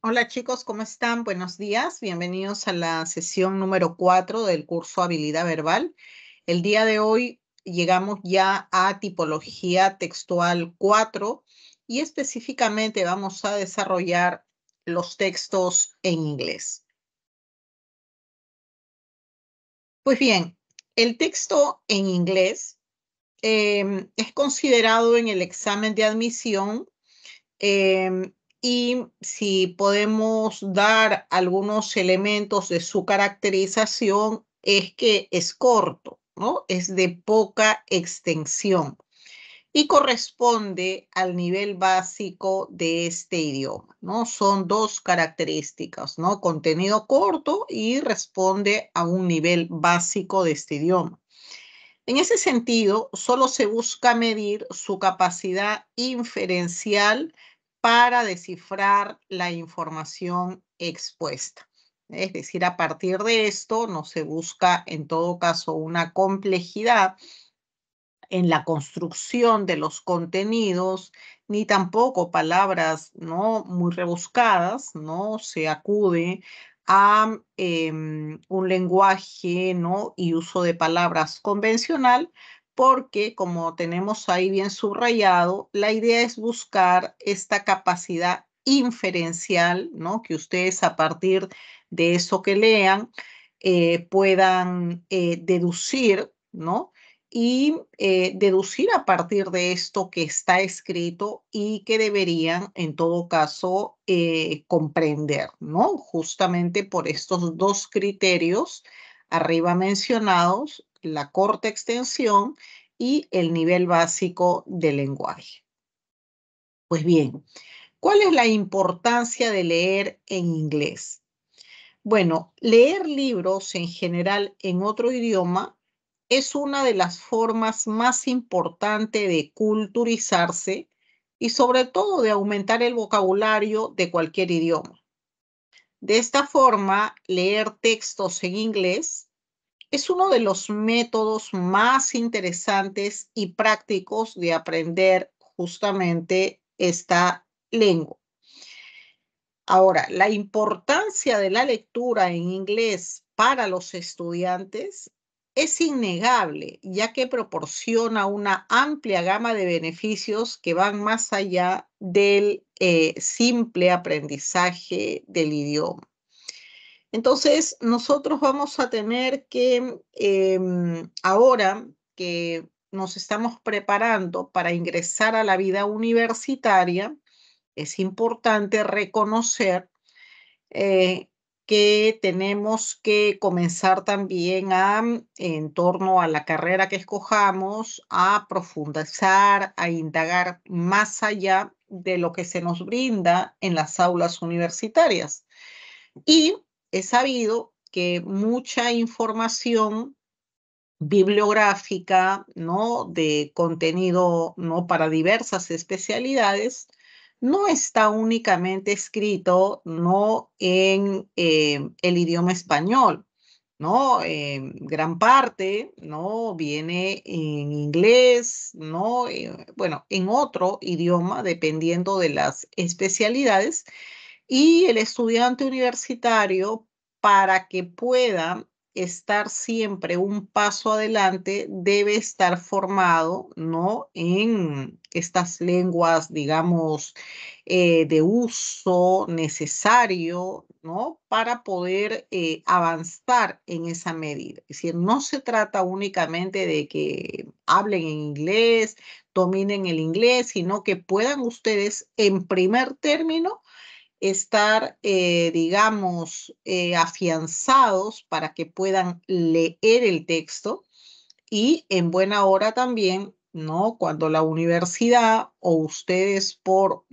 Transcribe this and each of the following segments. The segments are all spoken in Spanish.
Hola chicos, ¿cómo están? Buenos días. Bienvenidos a la sesión número 4 del curso Habilidad Verbal. El día de hoy llegamos ya a tipología textual 4 y específicamente vamos a desarrollar los textos en inglés. Pues bien, el texto en inglés es considerado en el examen de admisión. Y si podemos dar algunos elementos de su caracterización, es que es corto, ¿no? Es de poca extensión y corresponde al nivel básico de este idioma, ¿no? Son dos características, ¿no? Contenido corto y responde a un nivel básico de este idioma. En ese sentido, solo se busca medir su capacidad inferencial para descifrar la información expuesta. Es decir, a partir de esto no se busca en todo caso una complejidad en la construcción de los contenidos, ni tampoco palabras no muy rebuscadas, no se acude a un lenguaje, ¿no? Y uso de palabras convencional, porque como tenemos ahí bien subrayado, la idea es buscar esta capacidad inferencial, ¿no? Que ustedes a partir de eso que lean puedan deducir, ¿no? Y deducir a partir de esto que está escrito y que deberían, en todo caso, comprender, ¿no? Justamente por estos dos criterios arriba mencionados, la corta extensión y el nivel básico del lenguaje. Pues bien, ¿cuál es la importancia de leer en inglés? Bueno, leer libros en general en otro idioma es una de las formas más importantes de culturizarse y sobre todo de aumentar el vocabulario de cualquier idioma. De esta forma, leer textos en inglés es uno de los métodos más interesantes y prácticos de aprender justamente esta lengua. Ahora, la importancia de la lectura en inglés para los estudiantes es innegable, ya que proporciona una amplia gama de beneficios que van más allá del simple aprendizaje del idioma. Entonces, nosotros vamos a tener que, ahora que nos estamos preparando para ingresar a la vida universitaria, es importante reconocer eh, que tenemos que comenzar también en torno a la carrera que escojamos, a profundizar, a indagar más allá de lo que se nos brinda en las aulas universitarias. Y he sabido que mucha información bibliográfica, ¿no? De contenido, ¿no? Para diversas especialidades, no está únicamente escrito, ¿no? En el idioma español, ¿no? Gran parte, ¿no? Viene en inglés, ¿no? Bueno, en otro idioma, dependiendo de las especialidades. Y el estudiante universitario, para que pueda estar siempre un paso adelante, debe estar formado, ¿no? En estas lenguas, digamos, de uso necesario, ¿no? Para poder avanzar en esa medida. Es decir, no se trata únicamente de que hablen en inglés, dominen el inglés, sino que puedan ustedes, en primer término, estar, digamos, afianzados para que puedan leer el texto y en buena hora también, ¿no? Cuando la universidad o ustedes por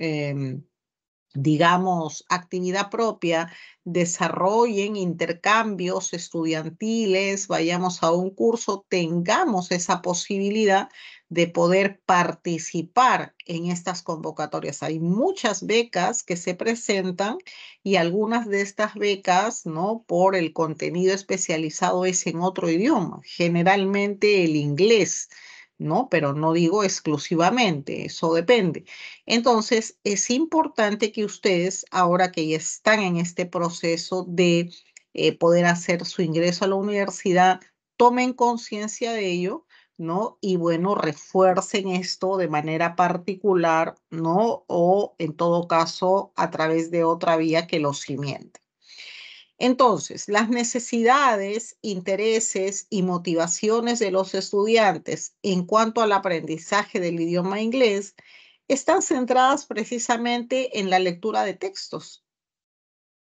digamos, actividad propia, desarrollen intercambios estudiantiles, vayamos a un curso, tengamos esa posibilidad de poder participar en estas convocatorias. Hay muchas becas que se presentan y algunas de estas becas, ¿no? Por el contenido especializado es en otro idioma, generalmente el inglés. ¿no? Pero no digo exclusivamente, eso depende. Entonces, es importante que ustedes, ahora que ya están en este proceso de poder hacer su ingreso a la universidad, tomen conciencia de ello, ¿no? Y bueno, refuercen esto de manera particular, ¿no? O en todo caso, a través de otra vía que lo cimiente. Entonces, las necesidades, intereses y motivaciones de los estudiantes en cuanto al aprendizaje del idioma inglés están centradas precisamente en la lectura de textos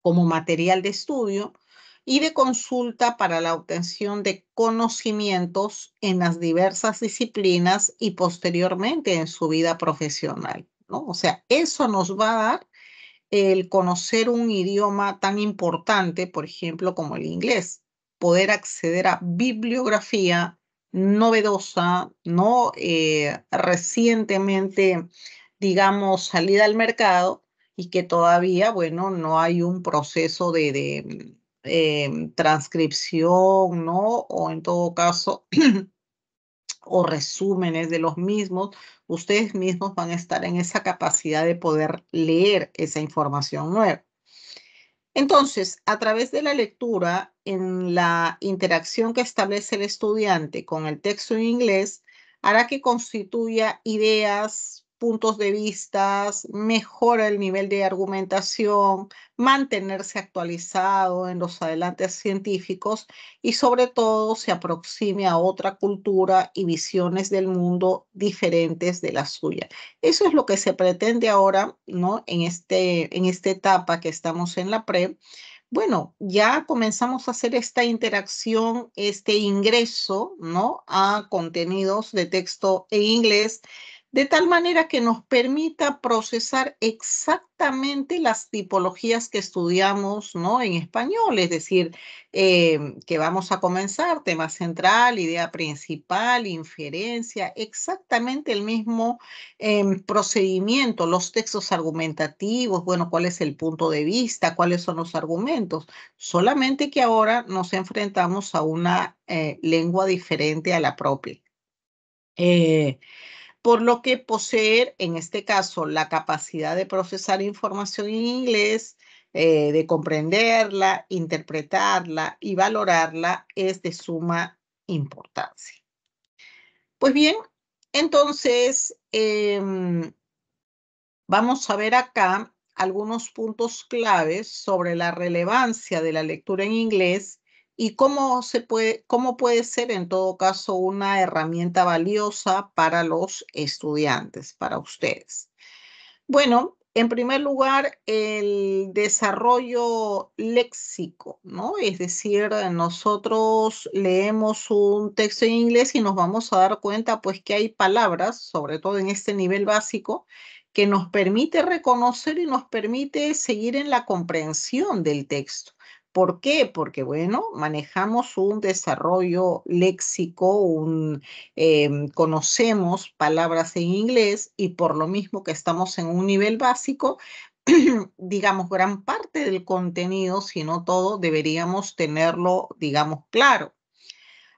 como material de estudio y de consulta para la obtención de conocimientos en las diversas disciplinas y posteriormente en su vida profesional, ¿no? O sea, eso nos va a dar el conocer un idioma tan importante, por ejemplo, como el inglés, poder acceder a bibliografía novedosa, no recientemente, digamos, salida al mercado y que todavía, bueno, no hay un proceso de transcripción, ¿no? O en todo caso, o resúmenes de los mismos, ustedes mismos van a estar en esa capacidad de poder leer esa información nueva. Entonces, a través de la lectura, en la interacción que establece el estudiante con el texto en inglés, hará que constituya ideas, puntos de vista, mejora el nivel de argumentación, mantenerse actualizado en los adelantos científicos y sobre todo se aproxime a otra cultura y visiones del mundo diferentes de la suya. Eso es lo que se pretende ahora, ¿no? En esta etapa que estamos en la pre. Bueno, ya comenzamos a hacer esta interacción, este ingreso, ¿no? A contenidos de texto en inglés, de tal manera que nos permita procesar exactamente las tipologías que estudiamos, ¿no? En español, es decir, que vamos a comenzar, tema central, idea principal, inferencia, exactamente el mismo procedimiento, los textos argumentativos, bueno, cuál es el punto de vista, cuáles son los argumentos, solamente que ahora nos enfrentamos a una lengua diferente a la propia. Por lo que poseer, en este caso, la capacidad de procesar información en inglés, de comprenderla, interpretarla y valorarla es de suma importancia. Pues bien, entonces vamos a ver acá algunos puntos claves sobre la relevancia de la lectura en inglés y cómo puede ser en todo caso una herramienta valiosa para los estudiantes, para ustedes. Bueno, en primer lugar, el desarrollo léxico, ¿no? Es decir, nosotros leemos un texto en inglés y nos vamos a dar cuenta, pues, que hay palabras, sobre todo en este nivel básico, que nos permite reconocer y nos permite seguir en la comprensión del texto. ¿Por qué? Porque, bueno, manejamos un desarrollo léxico, conocemos palabras en inglés y por lo mismo que estamos en un nivel básico, digamos, gran parte del contenido, si no todo, deberíamos tenerlo, digamos, claro.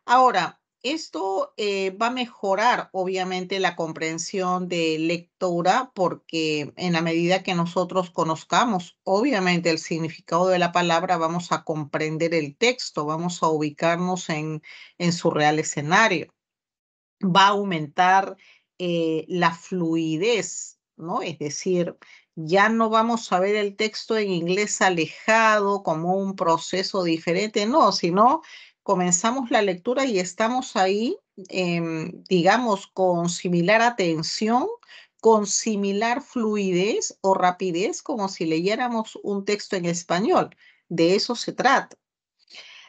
Ahora, esto va a mejorar, obviamente, la comprensión de lectura porque en la medida que nosotros conozcamos, obviamente, el significado de la palabra, vamos a comprender el texto, vamos a ubicarnos en su real escenario. Va a aumentar la fluidez, ¿no? Es decir, ya no vamos a ver el texto en inglés alejado como un proceso diferente, no, sino comenzamos la lectura y estamos ahí, digamos, con similar atención, con similar fluidez o rapidez, como si leyéramos un texto en español. De eso se trata.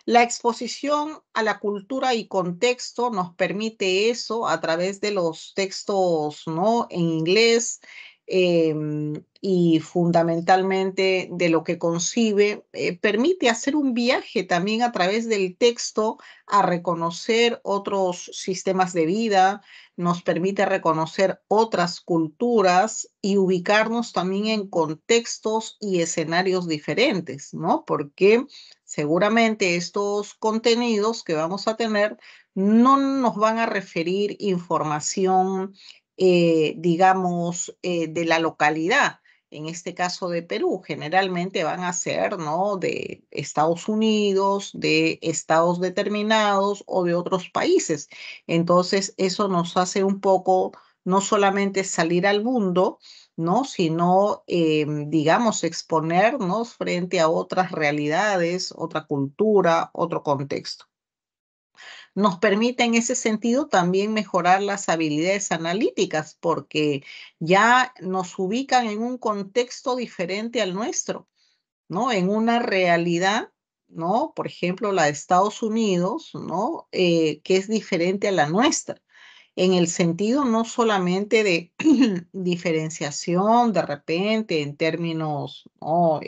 La exposición a la cultura y contexto nos permite eso a través de los textos, ¿no? En inglés y fundamentalmente de lo que concibe, permite hacer un viaje también a través del texto a reconocer otros sistemas de vida, nos permite reconocer otras culturas y ubicarnos también en contextos y escenarios diferentes, ¿no? Porque seguramente estos contenidos que vamos a tener no nos van a referir información, digamos, de la localidad. En este caso de Perú, generalmente van a ser, ¿no? De Estados Unidos, de estados determinados o de otros países. Entonces, eso nos hace un poco, no solamente salir al mundo, ¿no? Sino, digamos, exponernos frente a otras realidades, otra cultura, otro contexto. Nos permite en ese sentido también mejorar las habilidades analíticas porque ya nos ubican en un contexto diferente al nuestro, ¿no? En una realidad, ¿no? Por ejemplo, la de Estados Unidos, ¿no? Que es diferente a la nuestra, en el sentido no solamente de diferenciación de repente en términos, ¿no?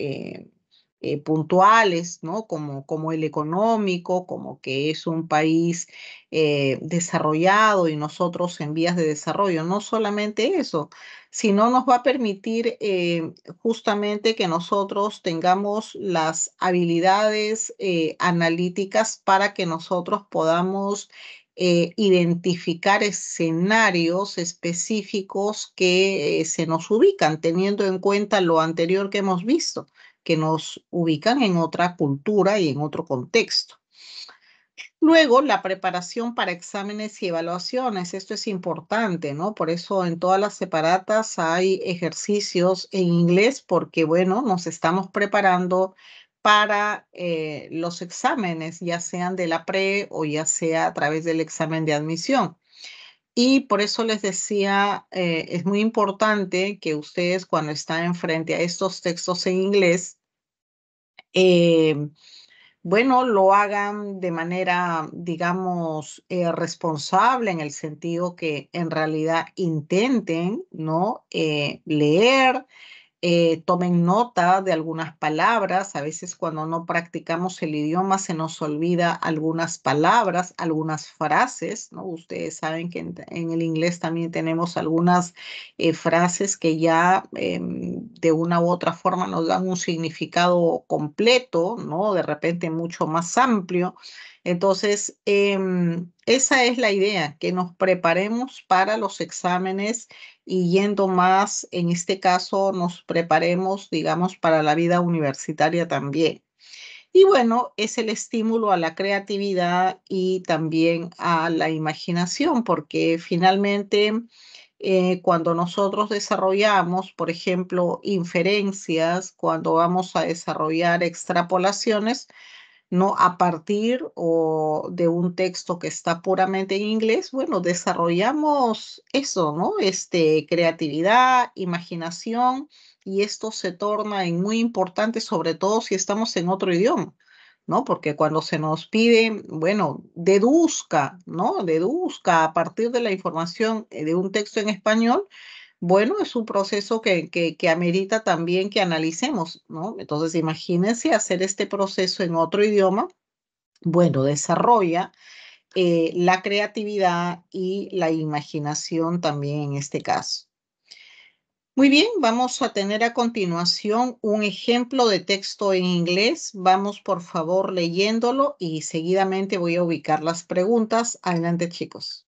Puntuales, ¿no? Como el económico, como que es un país desarrollado y nosotros en vías de desarrollo. No solamente eso, sino nos va a permitir justamente que nosotros tengamos las habilidades analíticas para que nosotros podamos identificar escenarios específicos que se nos ubican, teniendo en cuenta lo anterior que hemos visto, que nos ubican en otra cultura y en otro contexto. Luego, la preparación para exámenes y evaluaciones. Esto es importante, ¿no? Por eso en todas las separatas hay ejercicios en inglés porque, bueno, nos estamos preparando para los exámenes, ya sean de la pre o ya sea a través del examen de admisión. Y por eso les decía, es muy importante que ustedes cuando están enfrente a estos textos en inglés, eh, bueno, lo hagan de manera, digamos, responsable en el sentido que en realidad intenten, ¿no? Leer, tomen nota de algunas palabras. A veces cuando no practicamos el idioma se nos olvida algunas palabras, algunas frases, ¿no? Ustedes saben que en el inglés también tenemos algunas frases que ya de una u otra forma nos dan un significado completo, ¿no? De repente mucho más amplio. Entonces, esa es la idea, que nos preparemos para los exámenes y yendo más, en este caso, nos preparemos, digamos, para la vida universitaria también. Y bueno, es el estímulo a la creatividad y también a la imaginación, porque finalmente cuando nosotros desarrollamos, por ejemplo, inferencias, cuando vamos a desarrollar extrapolaciones, ¿no? A partir o de un texto que está puramente en inglés, bueno, desarrollamos eso, ¿no? Creatividad, imaginación, y esto se torna en muy importante, sobre todo si estamos en otro idioma, ¿no? Porque cuando se nos pide, bueno, deduzca, ¿no? Deduzca a partir de la información de un texto en español, bueno, es un proceso que amerita también que analicemos, ¿no? Entonces, imagínense hacer este proceso en otro idioma. Bueno, desarrolla la creatividad y la imaginación también en este caso. Muy bien, vamos a tener a continuación un ejemplo de texto en inglés. Vamos por favor leyéndolo y seguidamente voy a ubicar las preguntas. Adelante, chicos.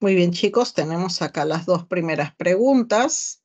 Muy bien, chicos, tenemos acá las dos primeras preguntas.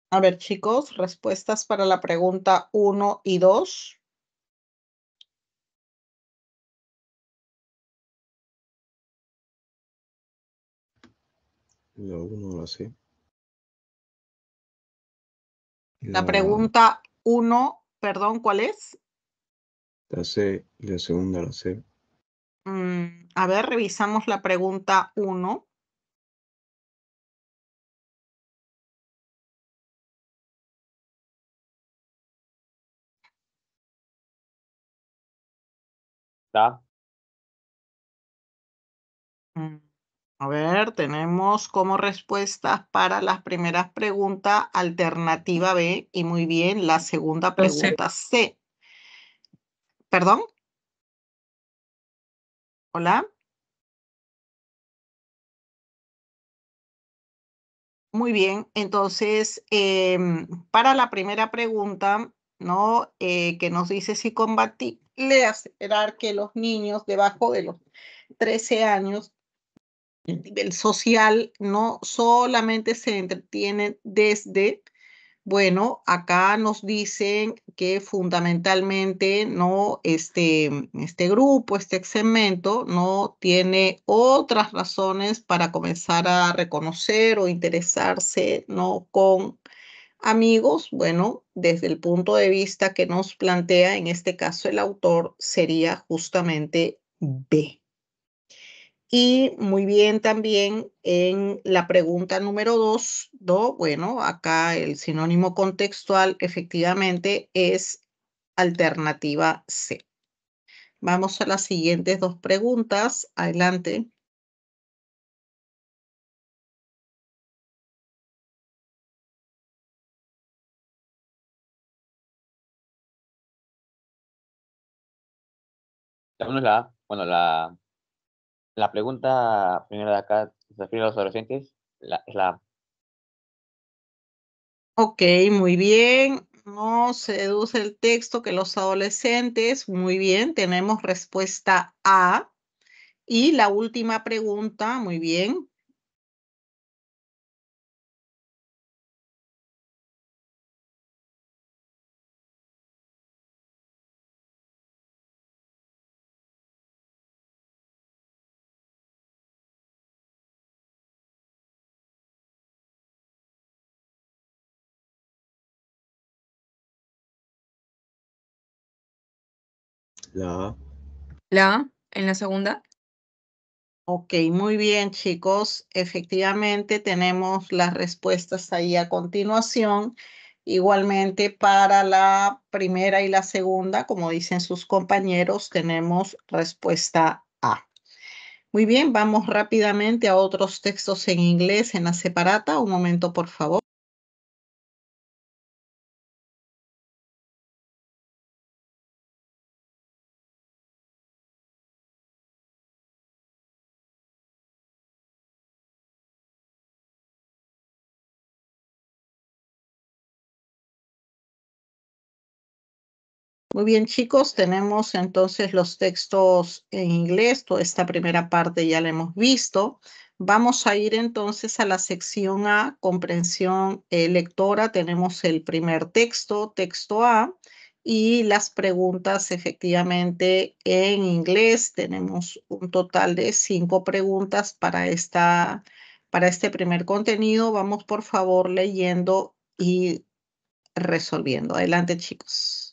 A ver, chicos, respuestas para la pregunta 1 y 2. La 1 la sé. La pregunta 1, perdón, ¿cuál es? La sé y la segunda la sé. A ver, revisamos la pregunta 1. ¿Está? A ver, tenemos como respuestas para las primeras preguntas alternativa B y muy bien, la segunda pregunta C. ¿Perdón? ¿Hola? Muy bien, entonces, para la primera pregunta, ¿no? Que nos dice si compatible asegurar que los niños debajo de los 13 años, el nivel social no solamente se entretienen desde, bueno, acá nos dicen que fundamentalmente no este grupo, este segmento, no tiene otras razones para comenzar a reconocer o interesarse, ¿no? Con amigos. Bueno, desde el punto de vista que nos plantea en este caso el autor, sería justamente B. Y muy bien también en la pregunta número 2, bueno, acá el sinónimo contextual efectivamente es alternativa C. Vamos a las siguientes dos preguntas. Adelante. La uno es la A. Bueno, la pregunta primera de acá se refiere a los adolescentes. Es la A. Ok, muy bien. No se deduce el texto que los adolescentes. Muy bien, tenemos respuesta A. Y la última pregunta, muy bien. La A. La A en la segunda. Ok, muy bien, chicos. Efectivamente, tenemos las respuestas ahí a continuación. Igualmente, para la primera y la segunda, como dicen sus compañeros, tenemos respuesta A. Muy bien, vamos rápidamente a otros textos en inglés en la separata. Un momento, por favor. Muy bien, chicos, tenemos entonces los textos en inglés. Toda esta primera parte ya la hemos visto. Vamos a ir entonces a la sección A, comprensión lectora. Tenemos el primer texto, texto A, y las preguntas efectivamente en inglés. Tenemos un total de 5 preguntas para este primer contenido. Vamos por favor leyendo y resolviendo. Adelante, chicos.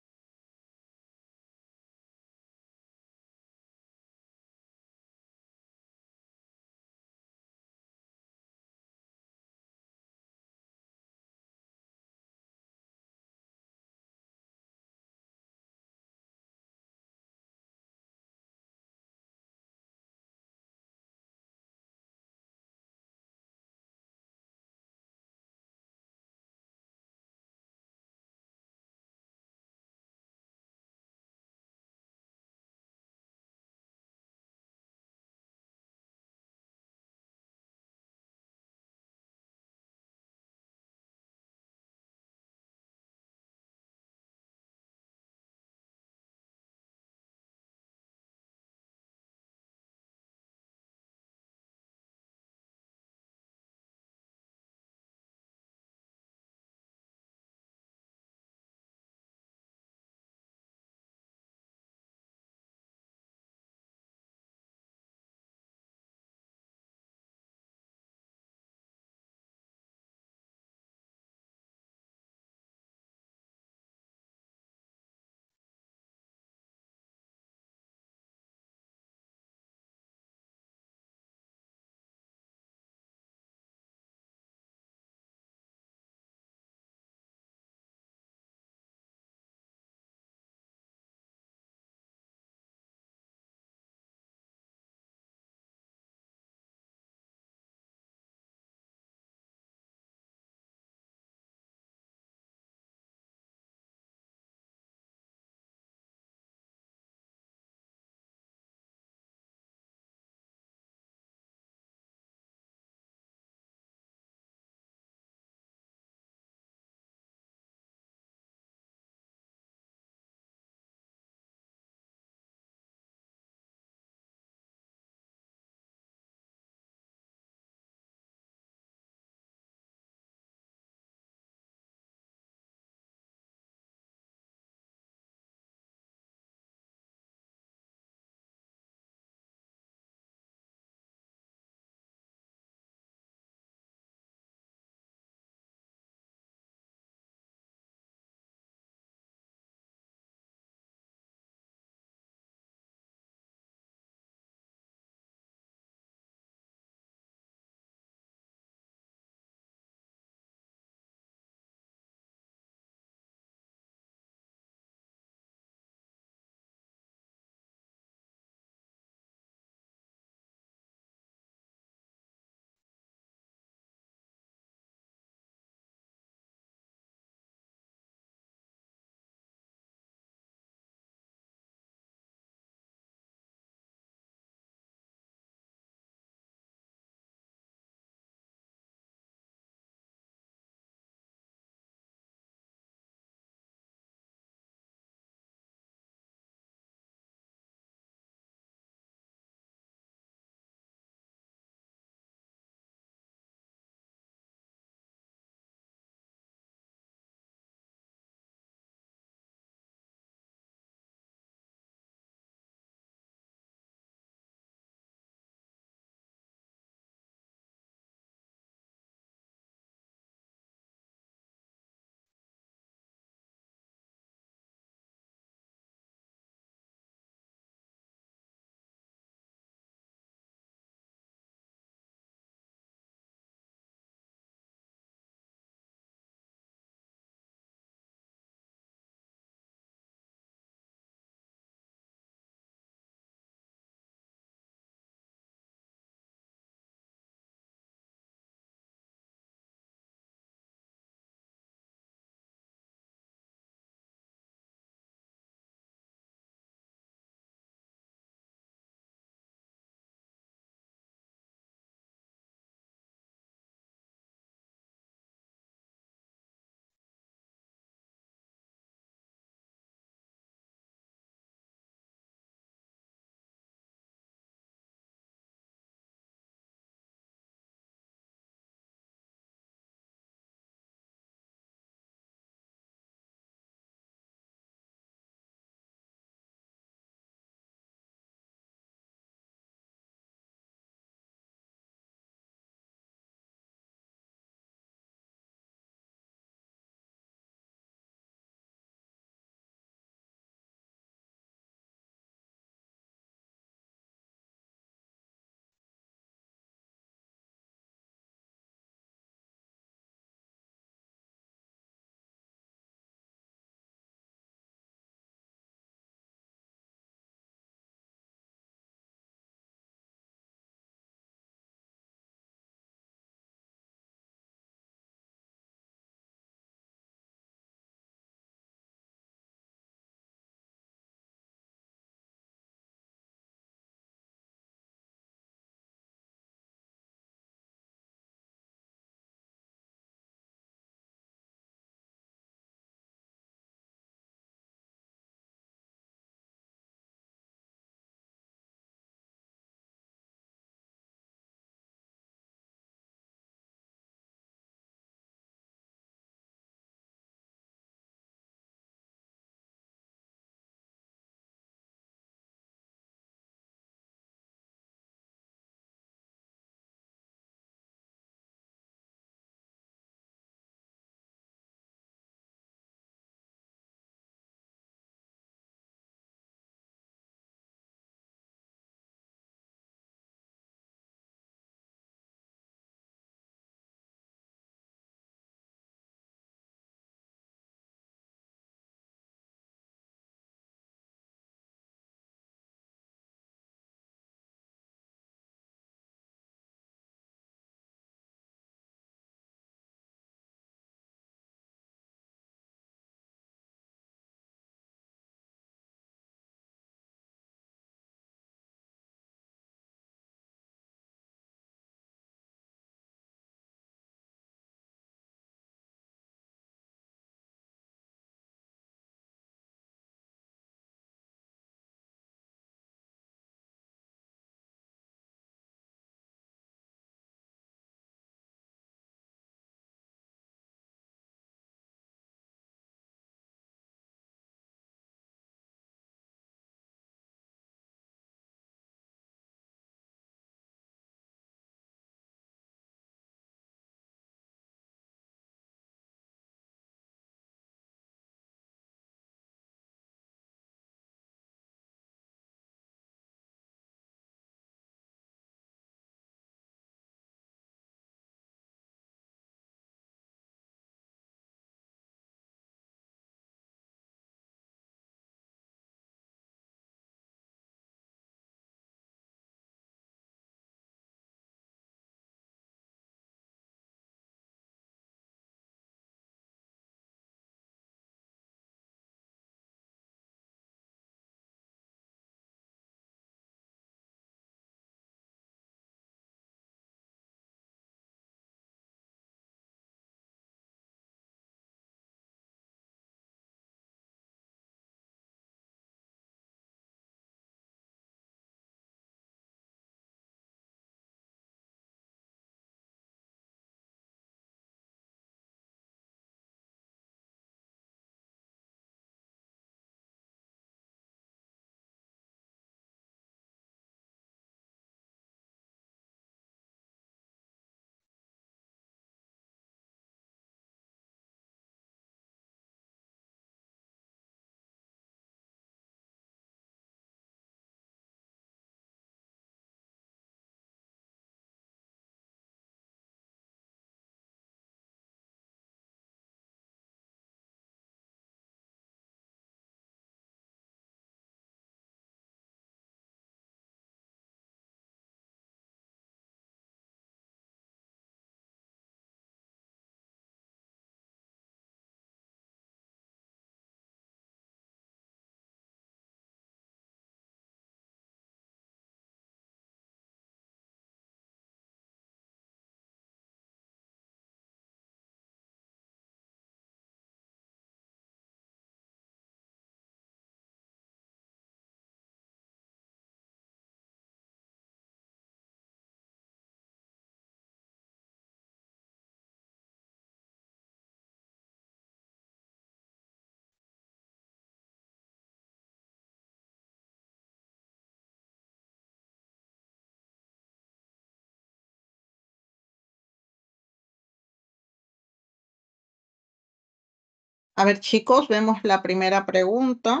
A ver, chicos, vemos la primera pregunta.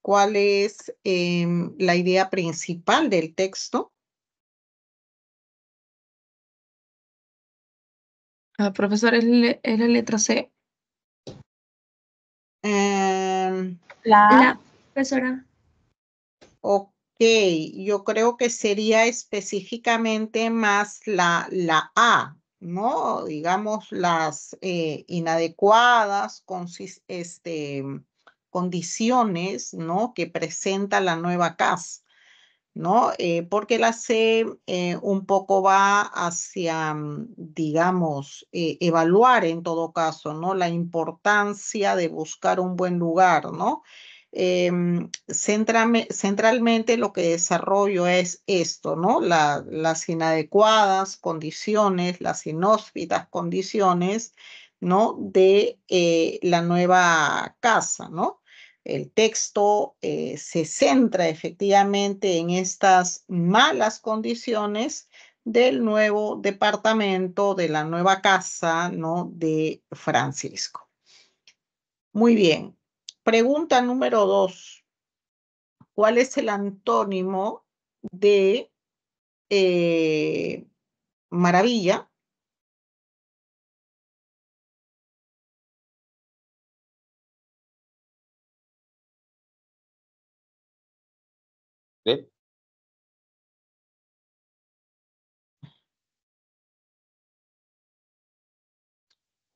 ¿Cuál es la idea principal del texto? Profesor, es la letra C. La profesora. Ok, yo creo que sería específicamente más la A, ¿no? Digamos las inadecuadas condiciones, ¿no? Que presenta la nueva casa, ¿no? Porque la C un poco va hacia, digamos, evaluar en todo caso, ¿no? La importancia de buscar un buen lugar, ¿no? Centralmente lo que desarrollo es esto, ¿no? Las inadecuadas condiciones, las inhóspitas condiciones, ¿no? De la nueva casa, ¿no? El texto se centra efectivamente en estas malas condiciones del nuevo departamento, de la nueva casa, ¿no? De Francisco. Muy bien. Pregunta número 2. ¿Cuál es el antónimo de maravilla? ¿Ve?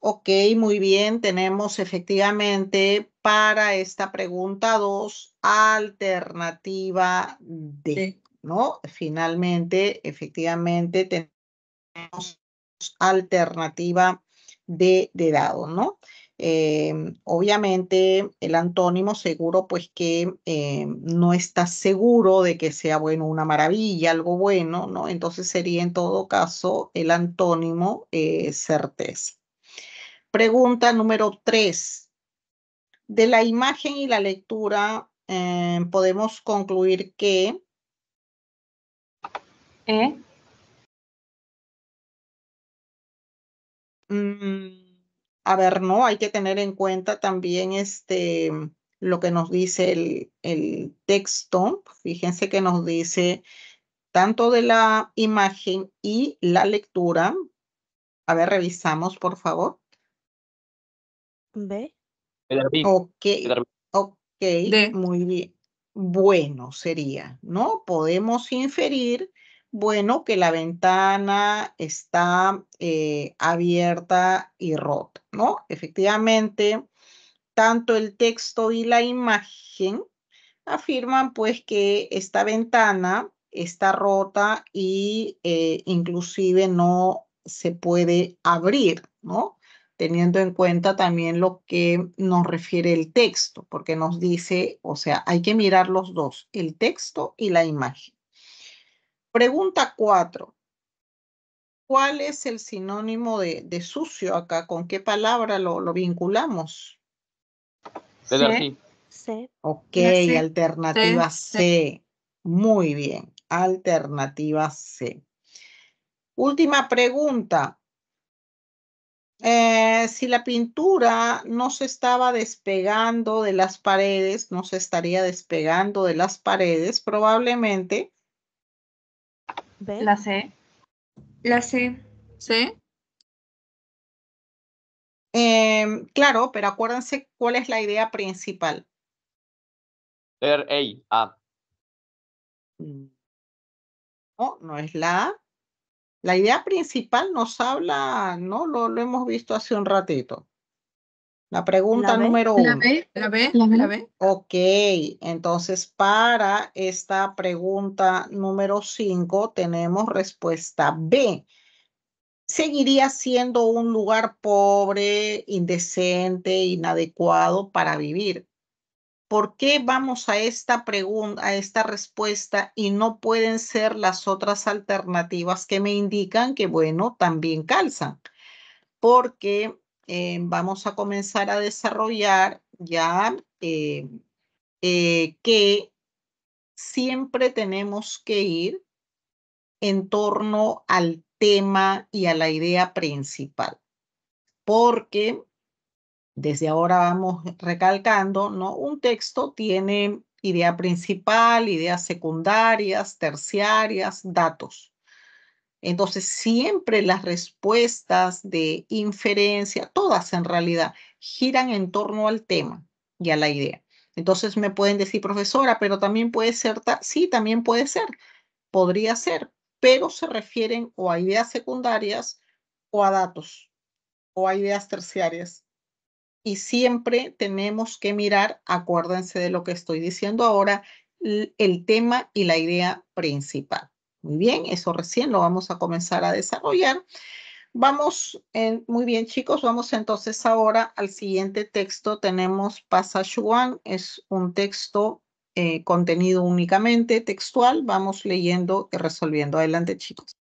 Ok, muy bien. Tenemos efectivamente para esta pregunta 2, alternativa D, Sí. ¿no? Finalmente, efectivamente, tenemos alternativa D de dado, ¿no? Obviamente, el antónimo seguro, pues que no está seguro de que sea, bueno, una maravilla, algo bueno, ¿no? Entonces sería en todo caso el antónimo certeza. Pregunta número 3. De la imagen y la lectura podemos concluir que a ver, no, hay que tener en cuenta también lo que nos dice el texto. Fíjense que nos dice tanto de la imagen y la lectura. A ver, revisamos, por favor. B. Ok, Letra B. ok, D. muy bien. Bueno, sería, ¿no? Podemos inferir, bueno, que la ventana está abierta y rota, ¿no? Efectivamente, tanto el texto y la imagen afirman pues que esta ventana está rota y inclusive no se puede abrir, ¿no? Teniendo en cuenta también lo que nos refiere el texto, porque nos dice, o sea, hay que mirar los dos, el texto y la imagen. Pregunta 4. ¿Cuál es el sinónimo de sucio acá? ¿Con qué palabra lo vinculamos? Letra C. C. Ok, La C. alternativa C. Muy bien, alternativa C. Última pregunta. Si la pintura no se estaba despegando de las paredes, no se estaría despegando de las paredes, probablemente. B. La C. La C. C. Claro, pero acuérdense cuál es la idea principal. Letra A. No, no es la A. La idea principal nos habla, ¿no? Lo hemos visto hace un ratito. La pregunta La B. número La 1. B. La B. La B. La B. Ok, entonces para esta pregunta número 5 tenemos respuesta B. Seguiría siendo un lugar pobre, indecente, inadecuado para vivir. ¿Por qué vamos a esta pregunta, a esta respuesta y no pueden ser las otras alternativas que me indican que, bueno, también calzan? Porque vamos a comenzar a desarrollar ya que siempre tenemos que ir en torno al tema y a la idea principal, porque Desde ahora vamos recalcando, ¿no? Un texto tiene idea principal, ideas secundarias, terciarias, datos. Entonces, siempre las respuestas de inferencia, todas en realidad, giran en torno al tema y a la idea. Entonces me pueden decir, profesora, pero también puede ser, sí, también puede ser, podría ser, pero se refieren o a ideas secundarias o a datos o a ideas terciarias. Y siempre tenemos que mirar, acuérdense de lo que estoy diciendo ahora, el tema y la idea principal. Muy bien, eso recién lo vamos a comenzar a desarrollar. Vamos, muy bien chicos, vamos entonces ahora al siguiente texto. Tenemos Passage One, es un texto contenido únicamente textual. Vamos leyendo y resolviendo. Adelante chicos.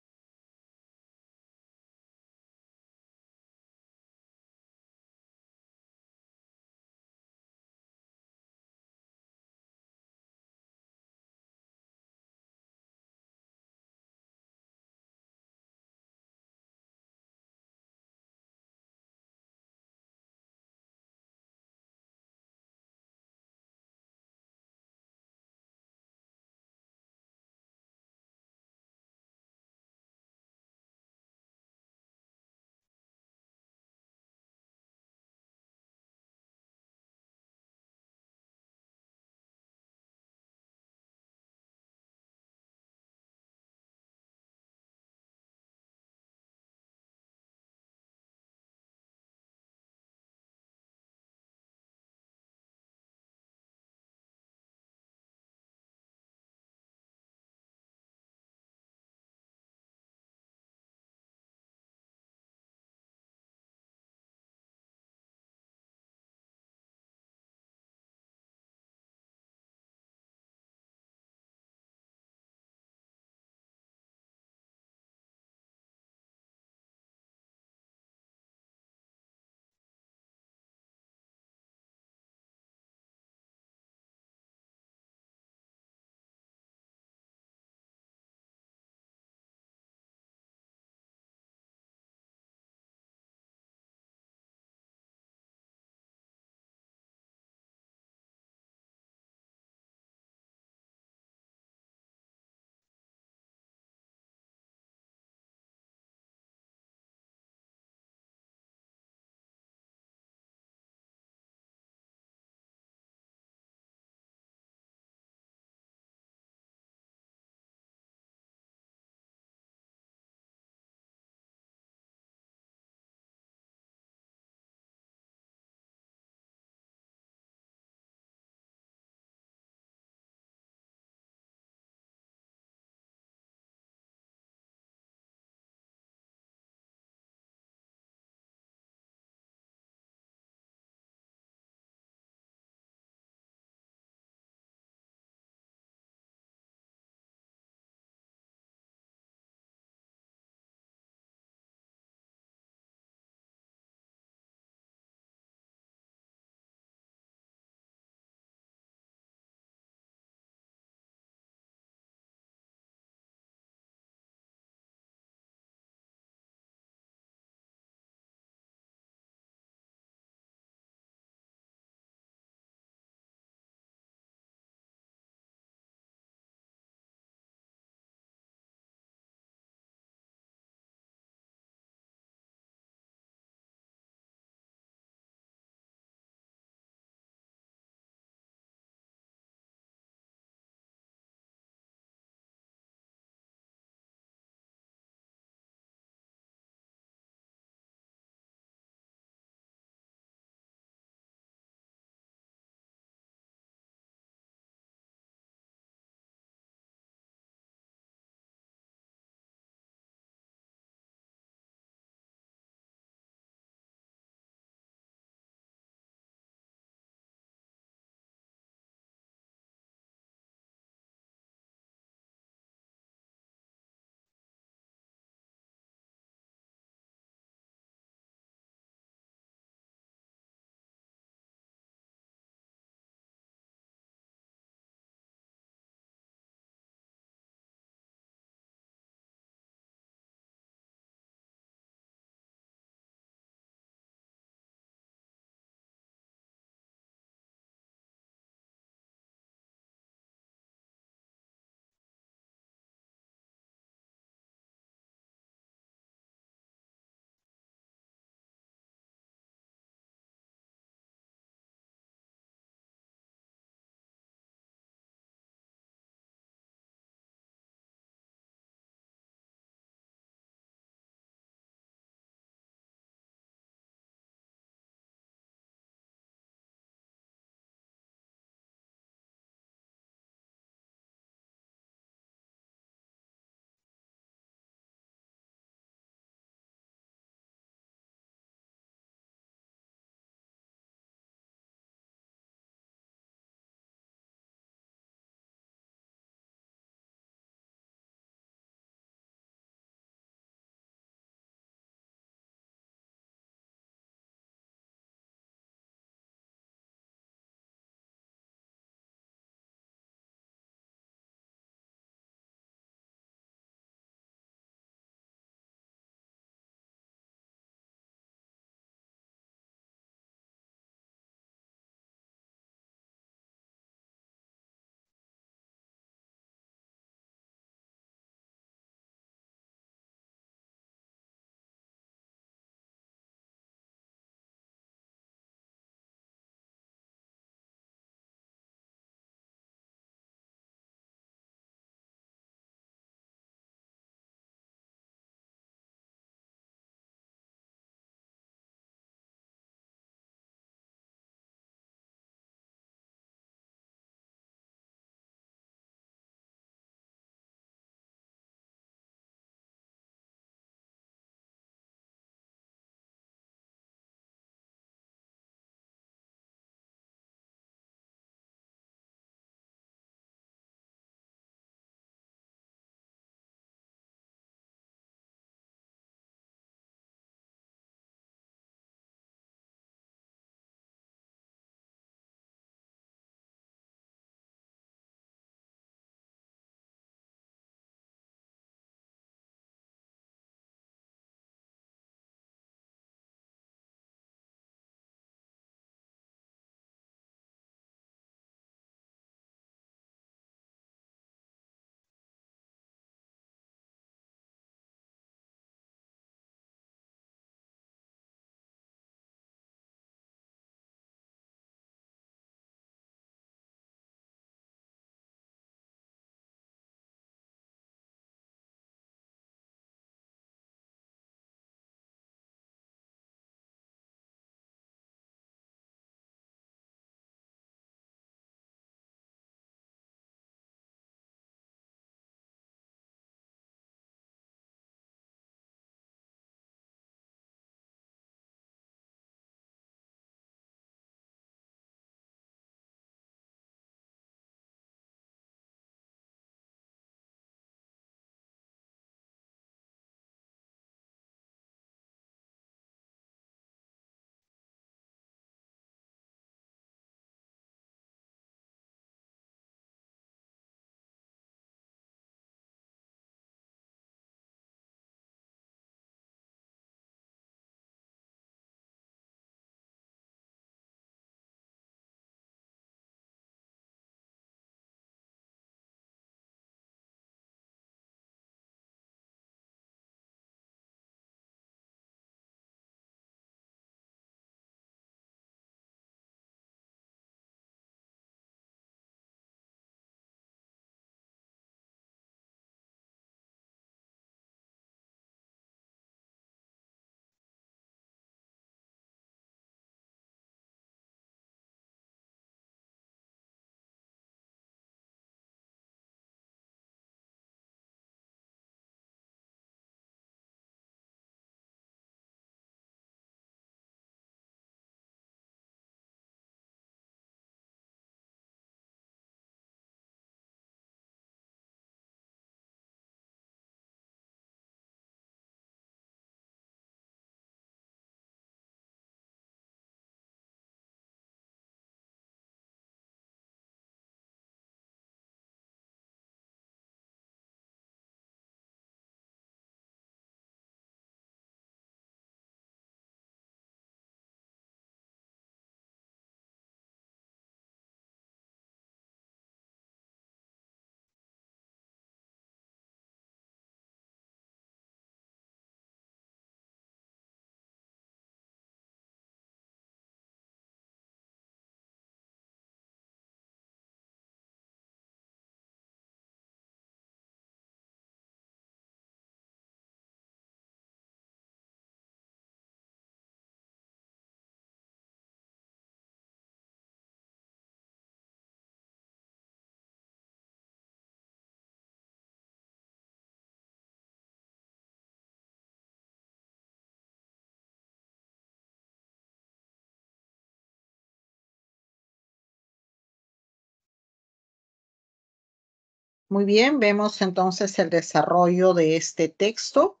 Muy bien, vemos entonces el desarrollo de este texto.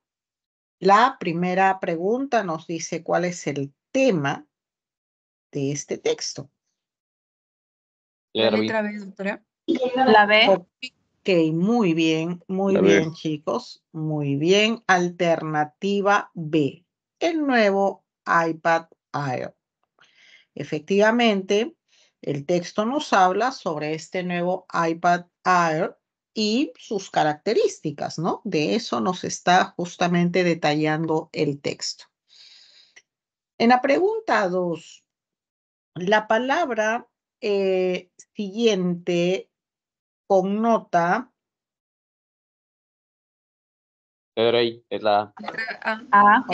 La primera pregunta nos dice cuál es el tema de este texto. La Letra B. letra B, doctora. La B. Ok, muy La B. bien, chicos. Muy bien. Alternativa B, el nuevo iPad Air. Efectivamente, el texto nos habla sobre este nuevo iPad Air y sus características, ¿no? De eso nos está justamente detallando el texto. En la pregunta 2, la palabra siguiente connota. Letra I es la A. Letra A. A.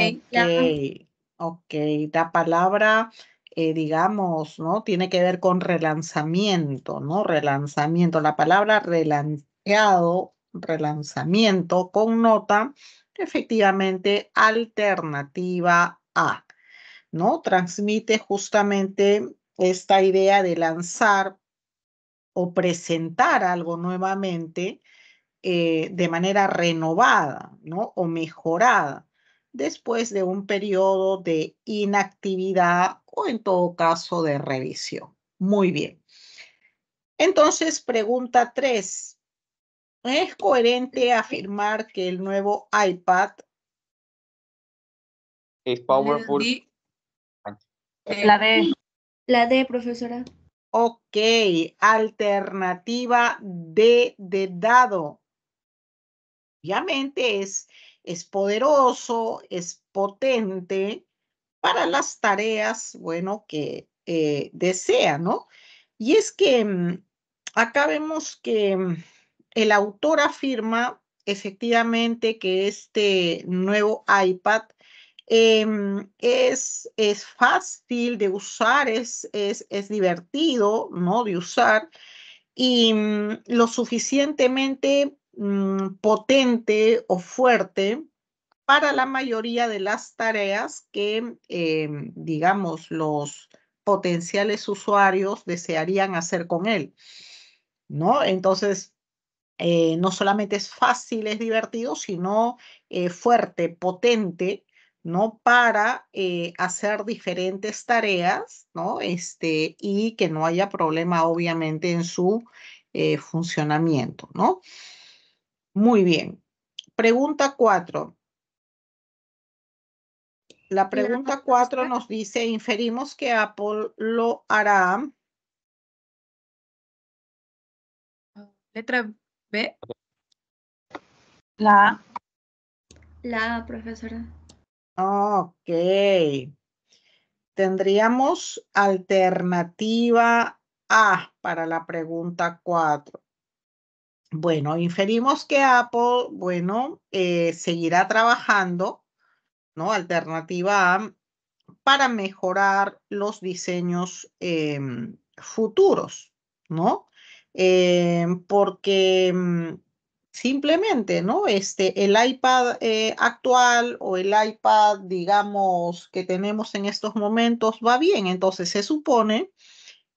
Ok, la palabra, digamos, ¿no? Tiene que ver con relanzamiento, ¿no? Relanzamiento. La palabra relanzamiento connota efectivamente alternativa A, ¿no? Transmite justamente esta idea de lanzar o presentar algo nuevamente de manera renovada, ¿no? O mejorada después de un periodo de inactividad o en todo caso de revisión. Muy bien. Entonces, pregunta 3. ¿Es coherente afirmar que el nuevo iPad Es powerful. La D. La D, profesora. Ok, alternativa D de dado. Obviamente es poderoso, es potente para las tareas, bueno, que desea, ¿no? Y es que acá vemos que el autor afirma efectivamente que este nuevo iPad es fácil de usar, es divertido, ¿no? De usar y lo suficientemente potente o fuerte para la mayoría de las tareas que, digamos, los potenciales usuarios desearían hacer con él, ¿no? Entonces, no solamente es fácil, es divertido, sino fuerte, potente, ¿no? Para hacer diferentes tareas, ¿no? Y que no haya problema, obviamente, en su funcionamiento, ¿no? Muy bien. Pregunta 4. La pregunta 4 nos dice, inferimos que Apple lo hará. Letra B. La A. La A, profesora. Ok. Tendríamos alternativa A para la pregunta 4. Bueno, inferimos que Apple, bueno, seguirá trabajando, ¿no? Alternativa A para mejorar los diseños futuros, ¿no? Porque simplemente, ¿no? El iPad actual o el iPad, digamos, que tenemos en estos momentos va bien. Entonces se supone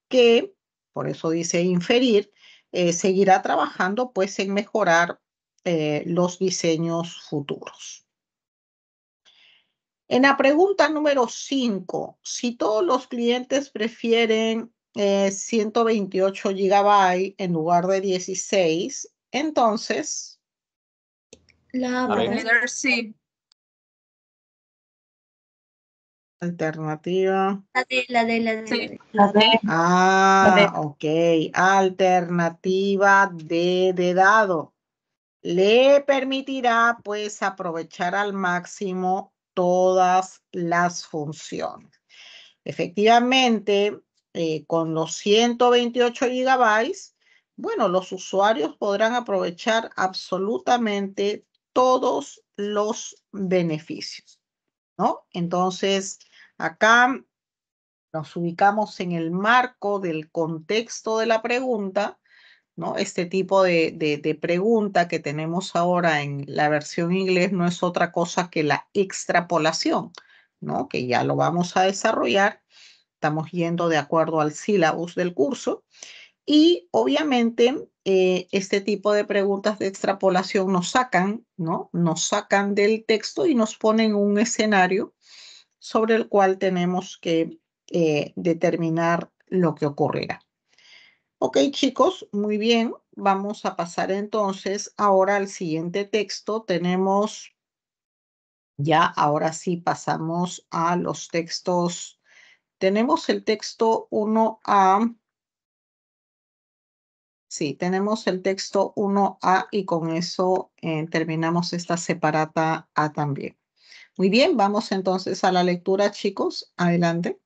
que, por eso dice inferir, seguirá trabajando pues en mejorar los diseños futuros. En la pregunta número 5, si todos los clientes prefieren 128 GB en lugar de 16, entonces, La A, A ver. profesora. Letra C. alternativa. La D. Sí. La D. Ok. Alternativa D de dado. Le permitirá pues aprovechar al máximo todas las funciones. Efectivamente, con los 128 gigabytes, bueno, los usuarios podrán aprovechar absolutamente todos los beneficios, ¿no? Entonces, acá nos ubicamos en el marco del contexto de la pregunta, ¿no? Este tipo de pregunta que tenemos ahora en la versión inglés no es otra cosa que la extrapolación, ¿no? Que ya lo vamos a desarrollar. Estamos yendo de acuerdo al sílabus del curso y obviamente este tipo de preguntas de extrapolación nos sacan, ¿no? Nos sacan del texto y nos ponen un escenario sobre el cual tenemos que determinar lo que ocurrirá. Ok, chicos, muy bien. Vamos a pasar entonces ahora al siguiente texto. Tenemos ya, ahora sí pasamos a los textos. Tenemos el texto 1A. Sí, tenemos el texto 1A y con eso terminamos esta separata A también. Muy bien, vamos entonces a la lectura, chicos. Adelante.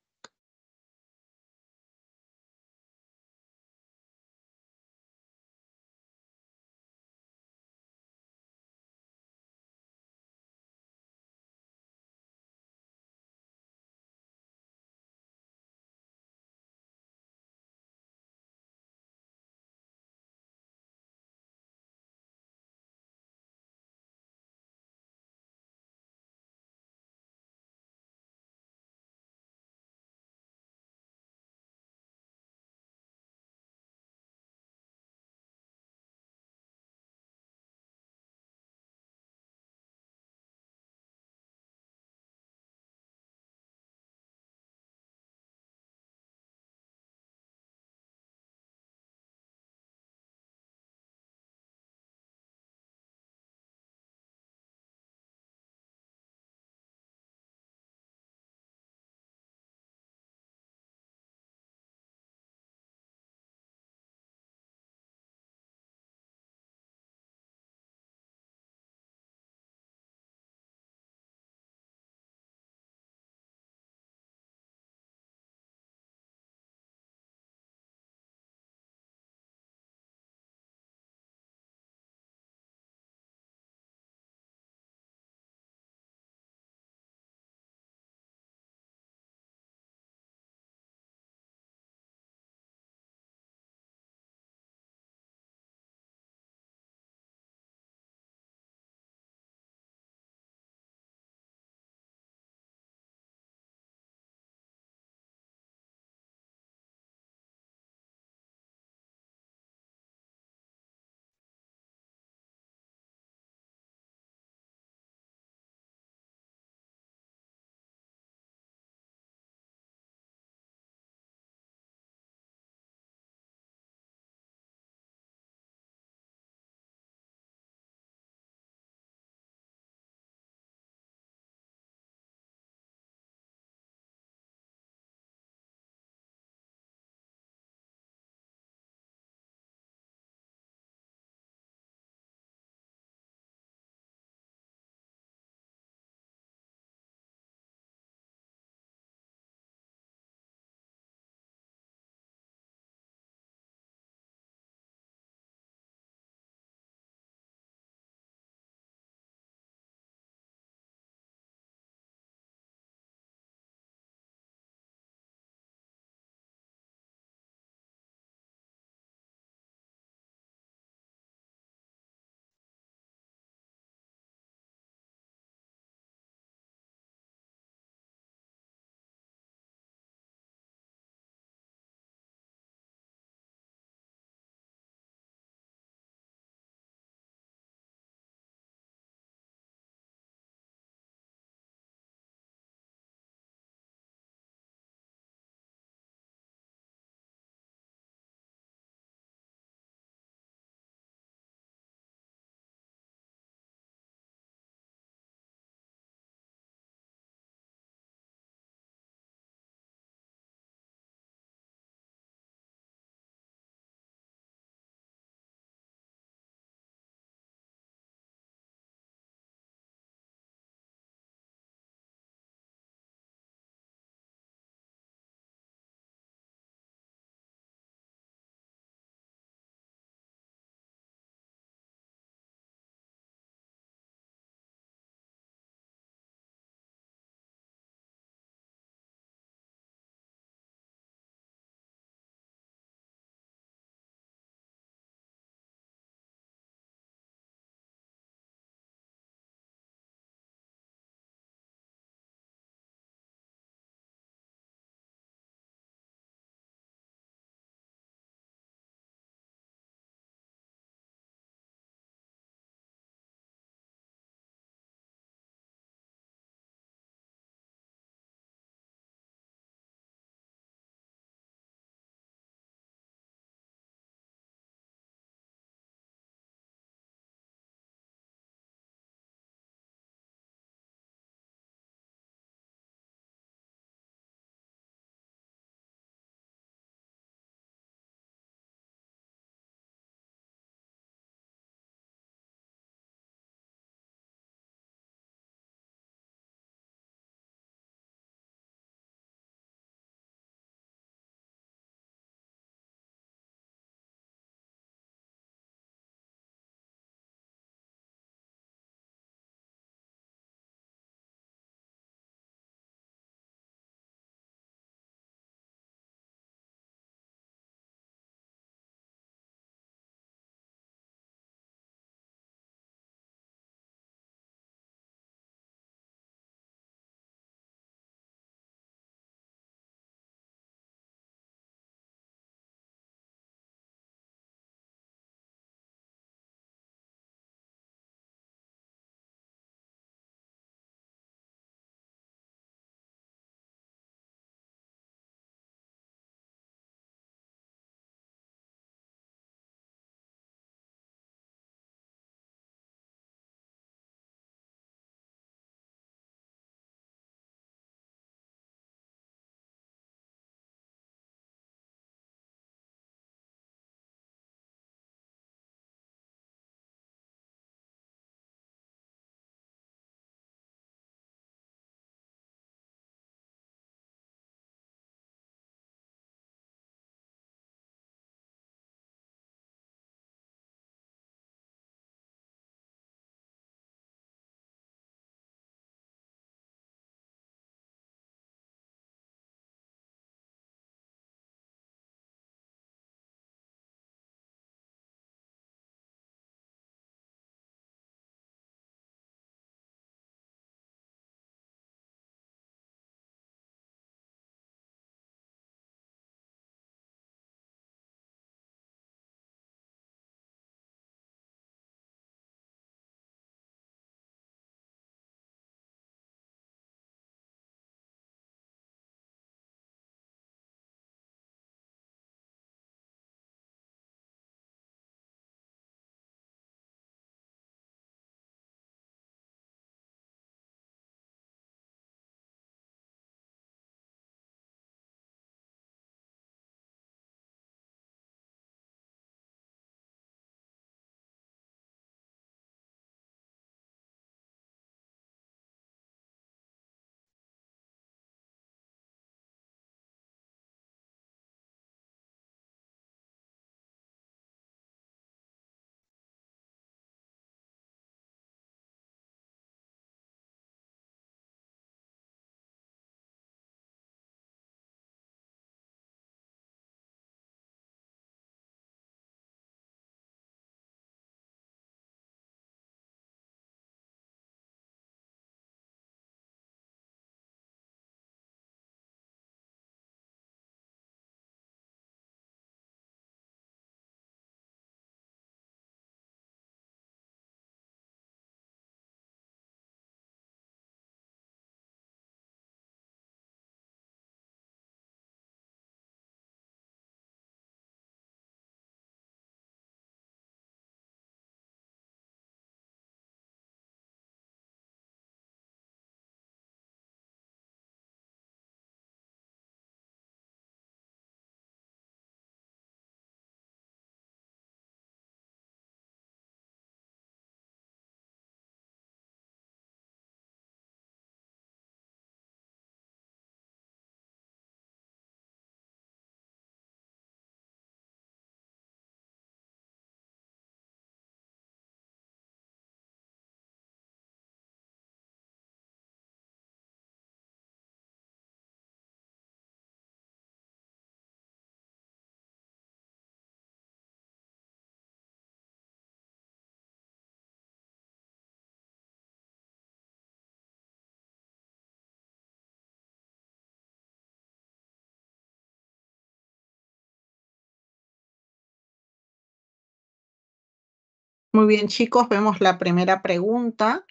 Muy bien, chicos, vemos la primera pregunta.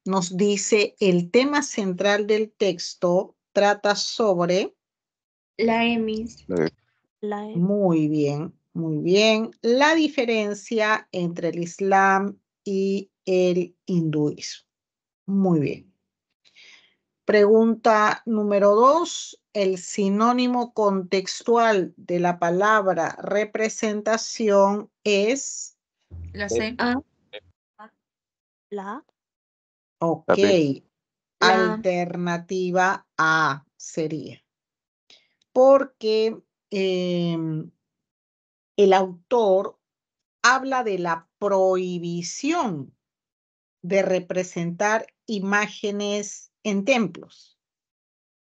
Nos dice, el tema central del texto trata sobre... La Emis. La E. Muy bien, muy bien. La diferencia entre el Islam y el hinduismo. Muy bien. Pregunta número 2. El sinónimo contextual de la palabra representación es... La C. A. La A. Ok. B. La Alternativa A sería. Porque el autor habla de la prohibición de representar imágenes en templos,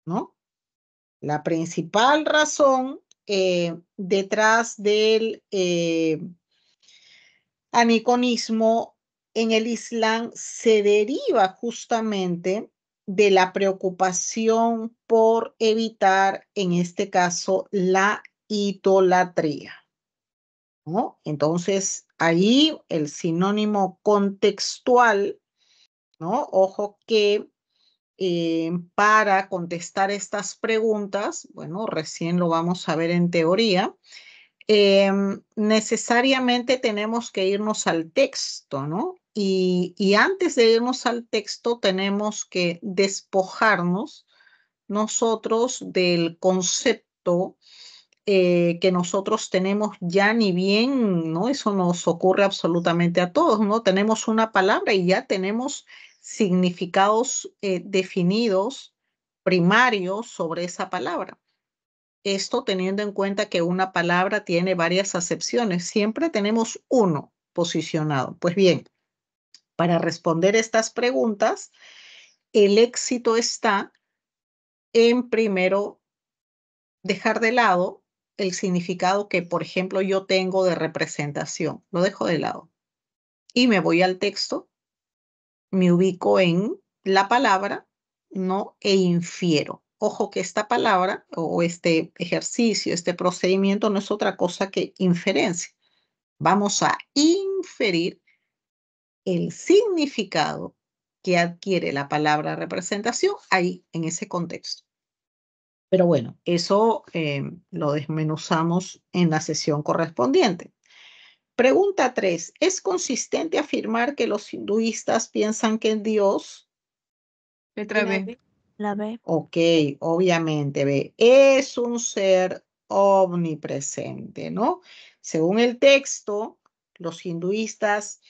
¿no? La principal razón detrás del aniconismo en el Islam se deriva justamente de la preocupación por evitar, en este caso, la idolatría, ¿no? Entonces, ahí el sinónimo contextual, ¿no? Ojo que para contestar estas preguntas, bueno, recién lo vamos a ver en teoría, necesariamente tenemos que irnos al texto, ¿no? Y antes de irnos al texto tenemos que despojarnos nosotros del concepto que nosotros tenemos ya ni bien, ¿no? Eso nos ocurre absolutamente a todos, ¿no? Tenemos una palabra y ya tenemos significados definidos, primarios sobre esa palabra. Esto teniendo en cuenta que una palabra tiene varias acepciones. Siempre tenemos uno posicionado. Pues bien, para responder estas preguntas, el éxito está en primero dejar de lado el significado que, por ejemplo, yo tengo de representación. Lo dejo de lado. Y me voy al texto, me ubico en la palabra, ¿no? E infiero. Ojo que esta palabra o este ejercicio, este procedimiento no es otra cosa que inferencia. Vamos a inferir el significado que adquiere la palabra representación ahí, en ese contexto. Pero bueno, eso lo desmenuzamos en la sesión correspondiente. Pregunta 3. ¿Es consistente afirmar que los hinduistas piensan que Dios... Letra B. La B. Ok, obviamente, B, es un ser omnipresente, ¿no? Según el texto, los hinduistas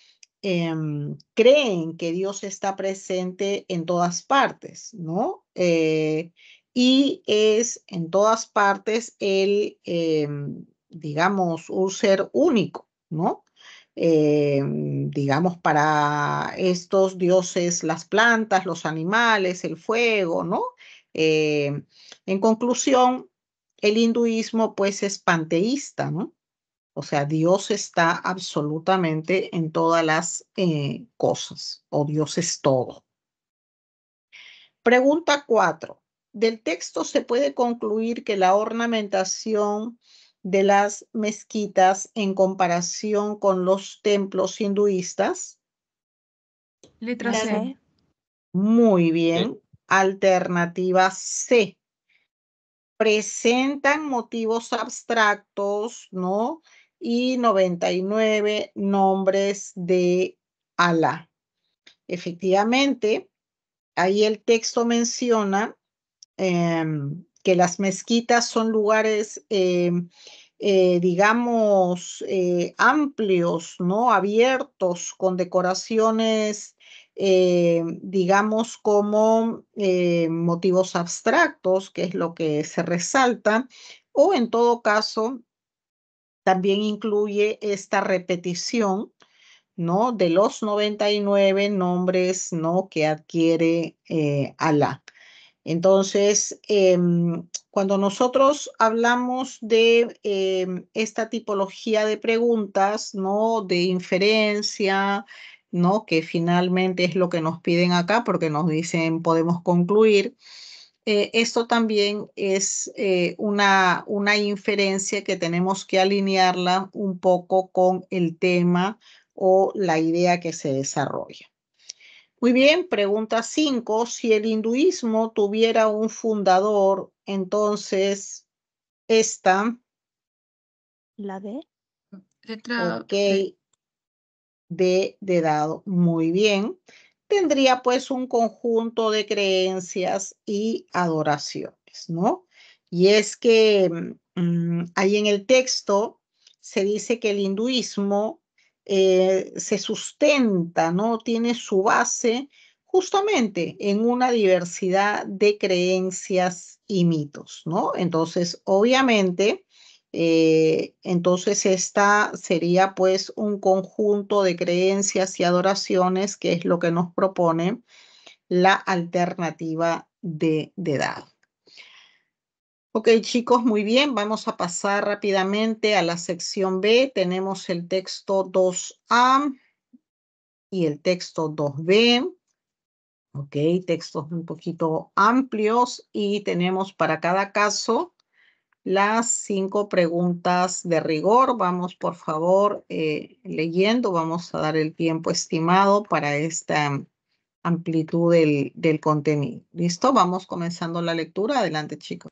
creen que Dios está presente en todas partes, ¿no? Y es en todas partes el, digamos, un ser único, ¿no? Digamos, para estos dioses, las plantas, los animales, el fuego, ¿no? En conclusión, el hinduismo pues es panteísta, ¿no? O sea, Dios está absolutamente en todas las cosas, o Dios es todo. Pregunta 4. Del texto se puede concluir que la ornamentación de las mezquitas en comparación con los templos hinduistas. Letra La C. C. Muy bien. Alternativa C. Presentan motivos abstractos, ¿no? Y 99 nombres de Alá. Efectivamente, ahí el texto menciona que las mezquitas son lugares, digamos, amplios, ¿no? Abiertos, con decoraciones, digamos, como motivos abstractos, que es lo que se resalta, o en todo caso, también incluye esta repetición, ¿no? De los 99 nombres, ¿no? Que adquiere Alá. Entonces, cuando nosotros hablamos de esta tipología de preguntas, ¿no? De inferencia, ¿no? Que finalmente es lo que nos piden acá porque nos dicen podemos concluir. Esto también es una inferencia que tenemos que alinearla un poco con el tema o la idea que se desarrolla. Muy bien, pregunta 5. Si el hinduismo tuviera un fundador, entonces esta, La D. Letra ok, B. de dado. Muy bien. Tendría pues un conjunto de creencias y adoraciones, ¿no? Y es que ahí en el texto se dice que el hinduismo se sustenta, ¿no? Tiene su base justamente en una diversidad de creencias y mitos, ¿no? Entonces, obviamente, entonces esta sería pues un conjunto de creencias y adoraciones que es lo que nos propone la alternativa de dado. Ok, chicos, muy bien. Vamos a pasar rápidamente a la sección B. Tenemos el texto 2A y el texto 2B. Ok, textos un poquito amplios y tenemos para cada caso las 5 preguntas de rigor. Vamos, por favor, leyendo. Vamos a dar el tiempo estimado para esta amplitud del contenido. ¿Listo? Vamos comenzando la lectura. Adelante, chicos.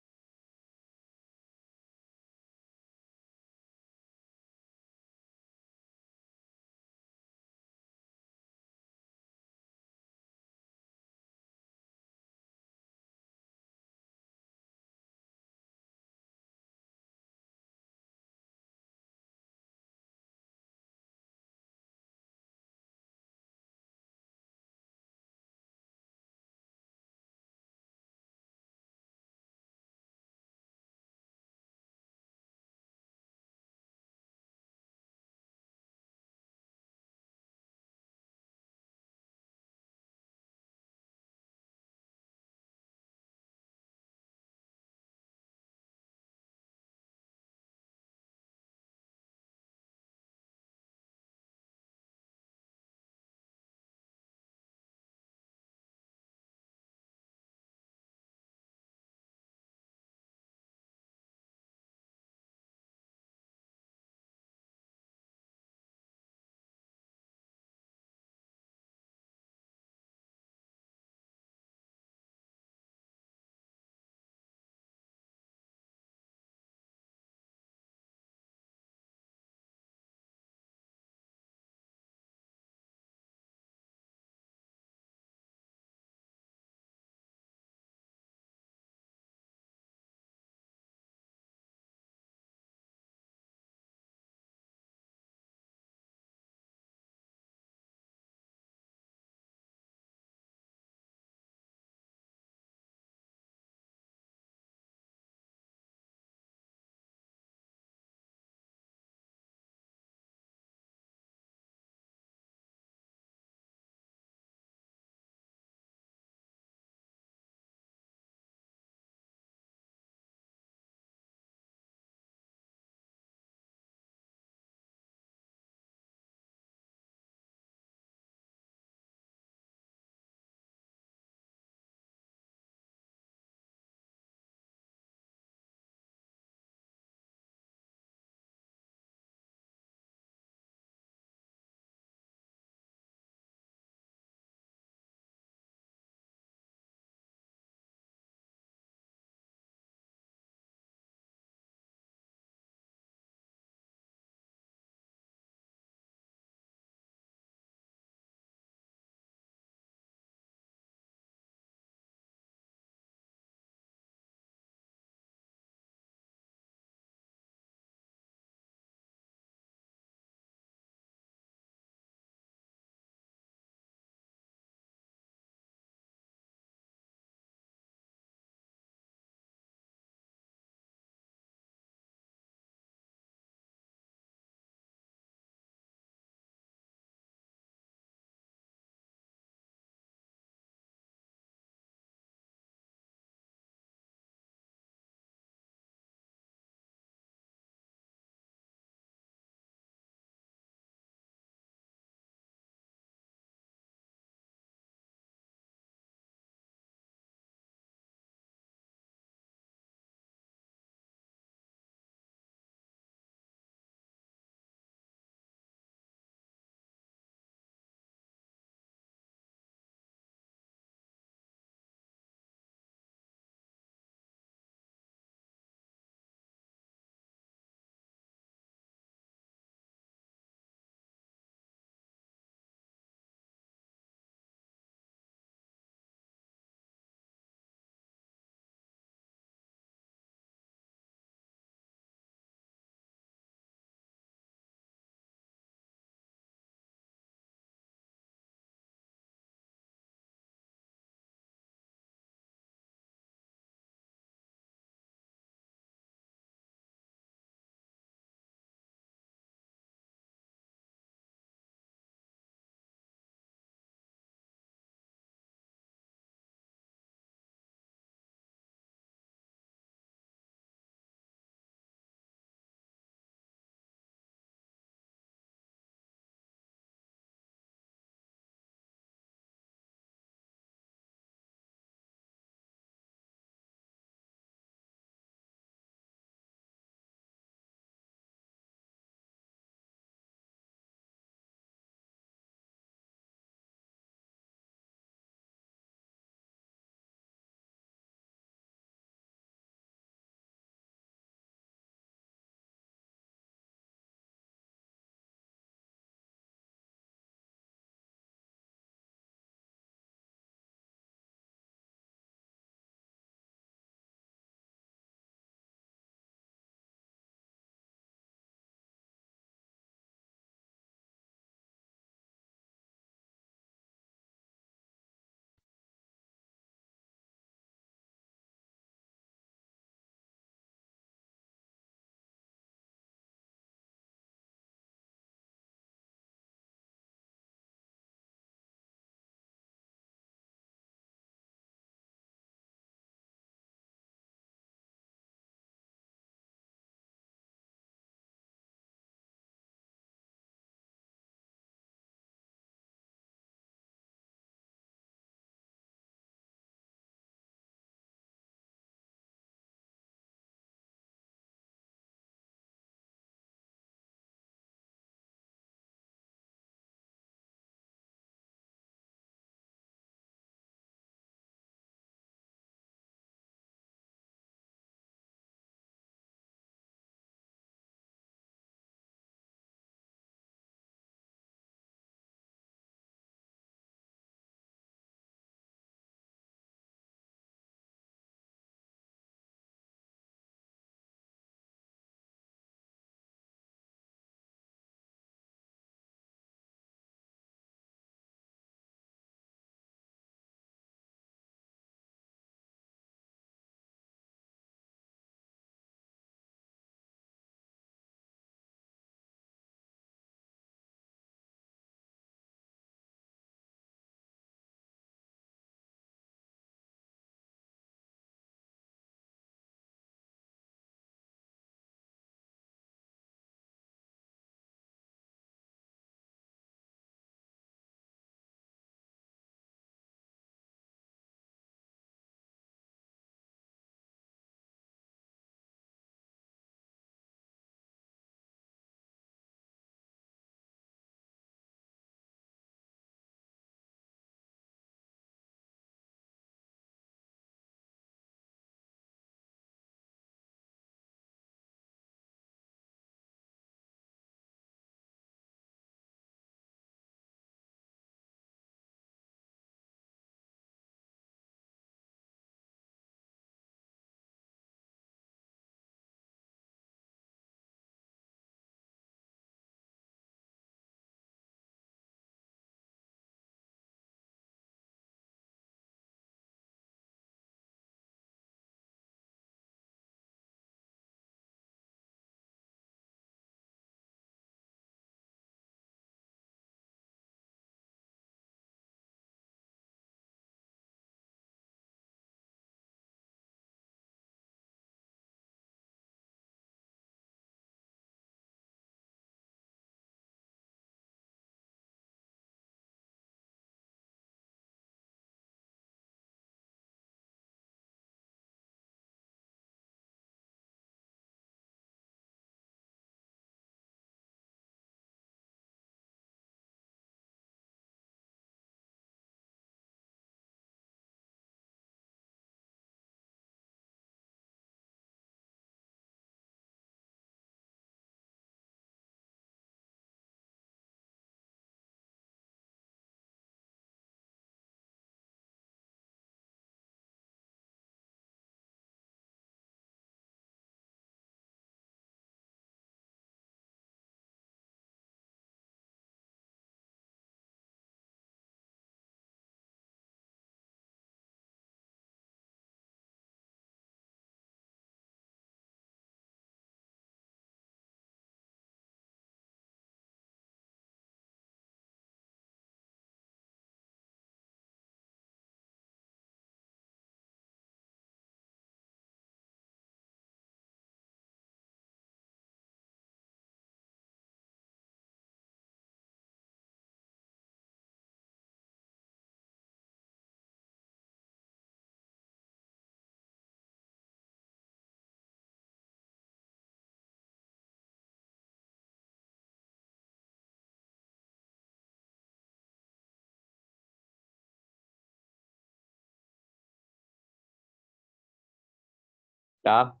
La A.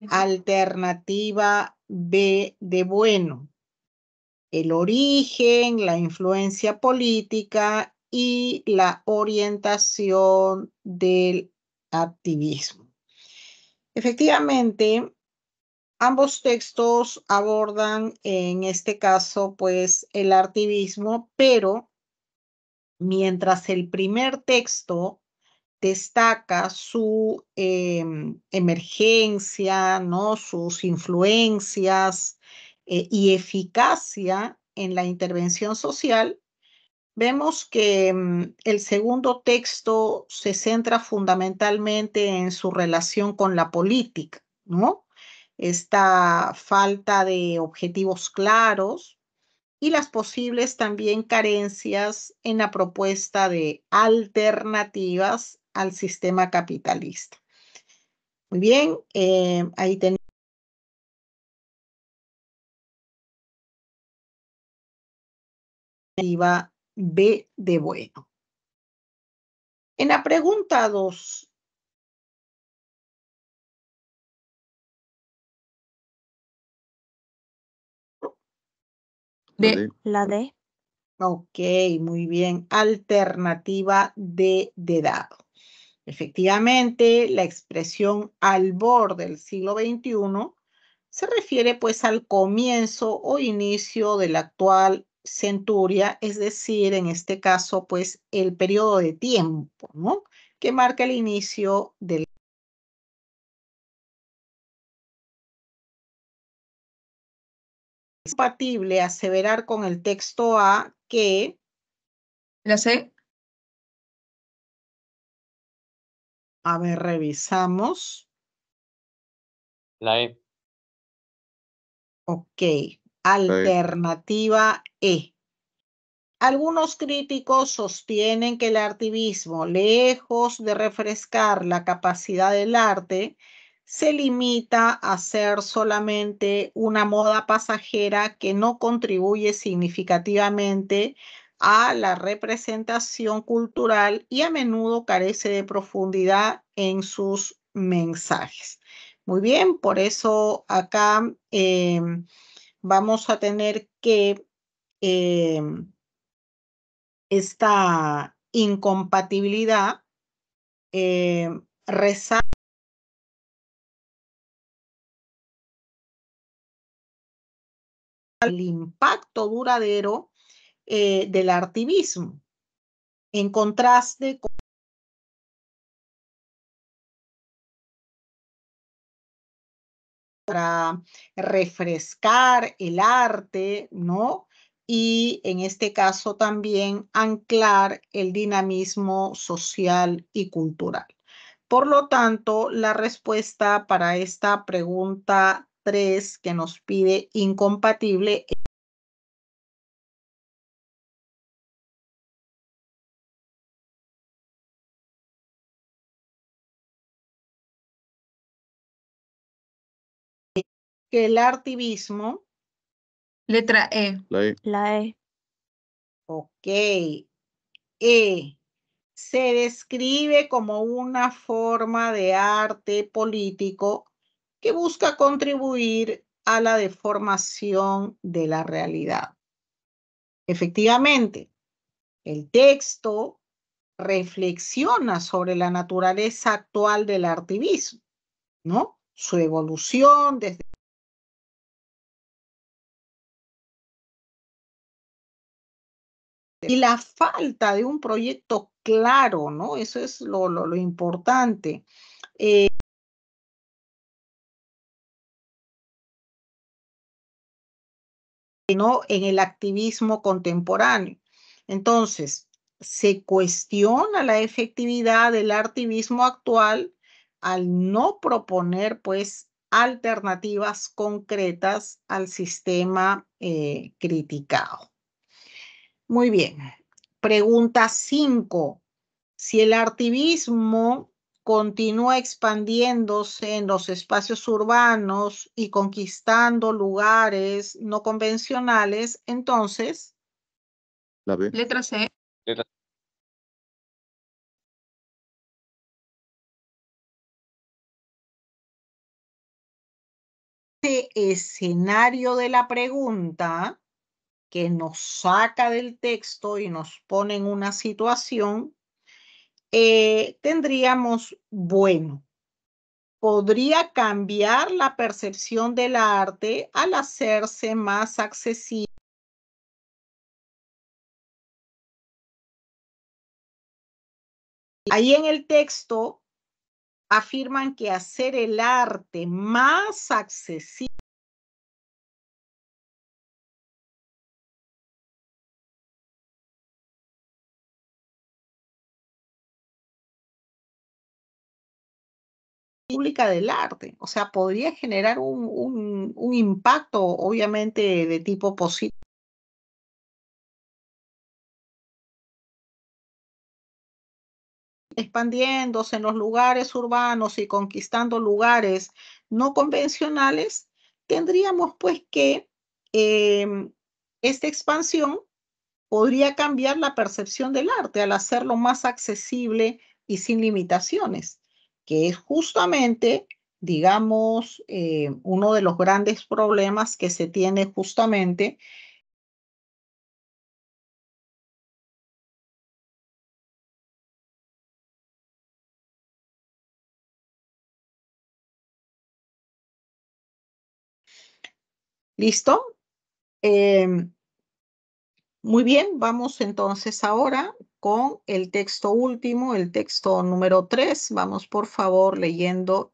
Alternativa B de bueno. El origen, la influencia política y la orientación del activismo. Efectivamente, ambos textos abordan en este caso pues el activismo, pero mientras el primer texto destaca su emergencia, ¿no? Sus influencias y eficacia en la intervención social, vemos que el segundo texto se centra fundamentalmente en su relación con la política, ¿no? Esta falta de objetivos claros y las posibles también carencias en la propuesta de alternativas al sistema capitalista. Muy bien, ahí tenemos la B de bueno. En la pregunta 2, La D. D. La D. ok, muy bien, alternativa D de dado. Efectivamente, la expresión albor del siglo XXI se refiere pues al comienzo o inicio de la actual centuria, es decir, en este caso pues el periodo de tiempo, ¿no? Que marca el inicio del compatible aseverar con el texto A que La C. a ver, revisamos. La E. Ok, alternativa E. Algunos críticos sostienen que el artivismo, lejos de refrescar la capacidad del arte, se limita a ser solamente una moda pasajera que no contribuye significativamente a la representación cultural y a menudo carece de profundidad en sus mensajes. Muy bien, por eso acá vamos a tener que esta incompatibilidad resalta el impacto duradero del activismo, en contraste con para refrescar el arte, ¿no? Y en este caso también anclar el dinamismo social y cultural. Por lo tanto, la respuesta para esta pregunta 3 que nos pide incompatible es que el activismo, Letra E. La E. La E. ok, se describe como una forma de arte político que busca contribuir a la deformación de la realidad. Efectivamente, el texto reflexiona sobre la naturaleza actual del activismo, ¿no? Su evolución desde y la falta de un proyecto claro, ¿no? Eso es lo importante. ¿No? En el activismo contemporáneo. Entonces, se cuestiona la efectividad del activismo actual al no proponer, pues, alternativas concretas al sistema criticado. Muy bien. Pregunta 5. Si el activismo continúa expandiéndose en los espacios urbanos y conquistando lugares no convencionales, entonces La B. Letra C. Letra este escenario de la pregunta que nos saca del texto y nos pone en una situación, tendríamos, bueno, podría cambiar la percepción del arte al hacerse más accesible. Ahí en el texto afirman que hacer el arte más accesible pública del arte, o sea, podría generar un impacto obviamente de tipo positivo. Expandiéndose en los lugares urbanos y conquistando lugares no convencionales, tendríamos pues que esta expansión podría cambiar la percepción del arte al hacerlo más accesible y sin limitaciones, que es justamente, digamos, uno de los grandes problemas que se tiene justamente ¿listo? Muy bien, vamos entonces ahora con el texto último, el texto número 3. Vamos por favor leyendo.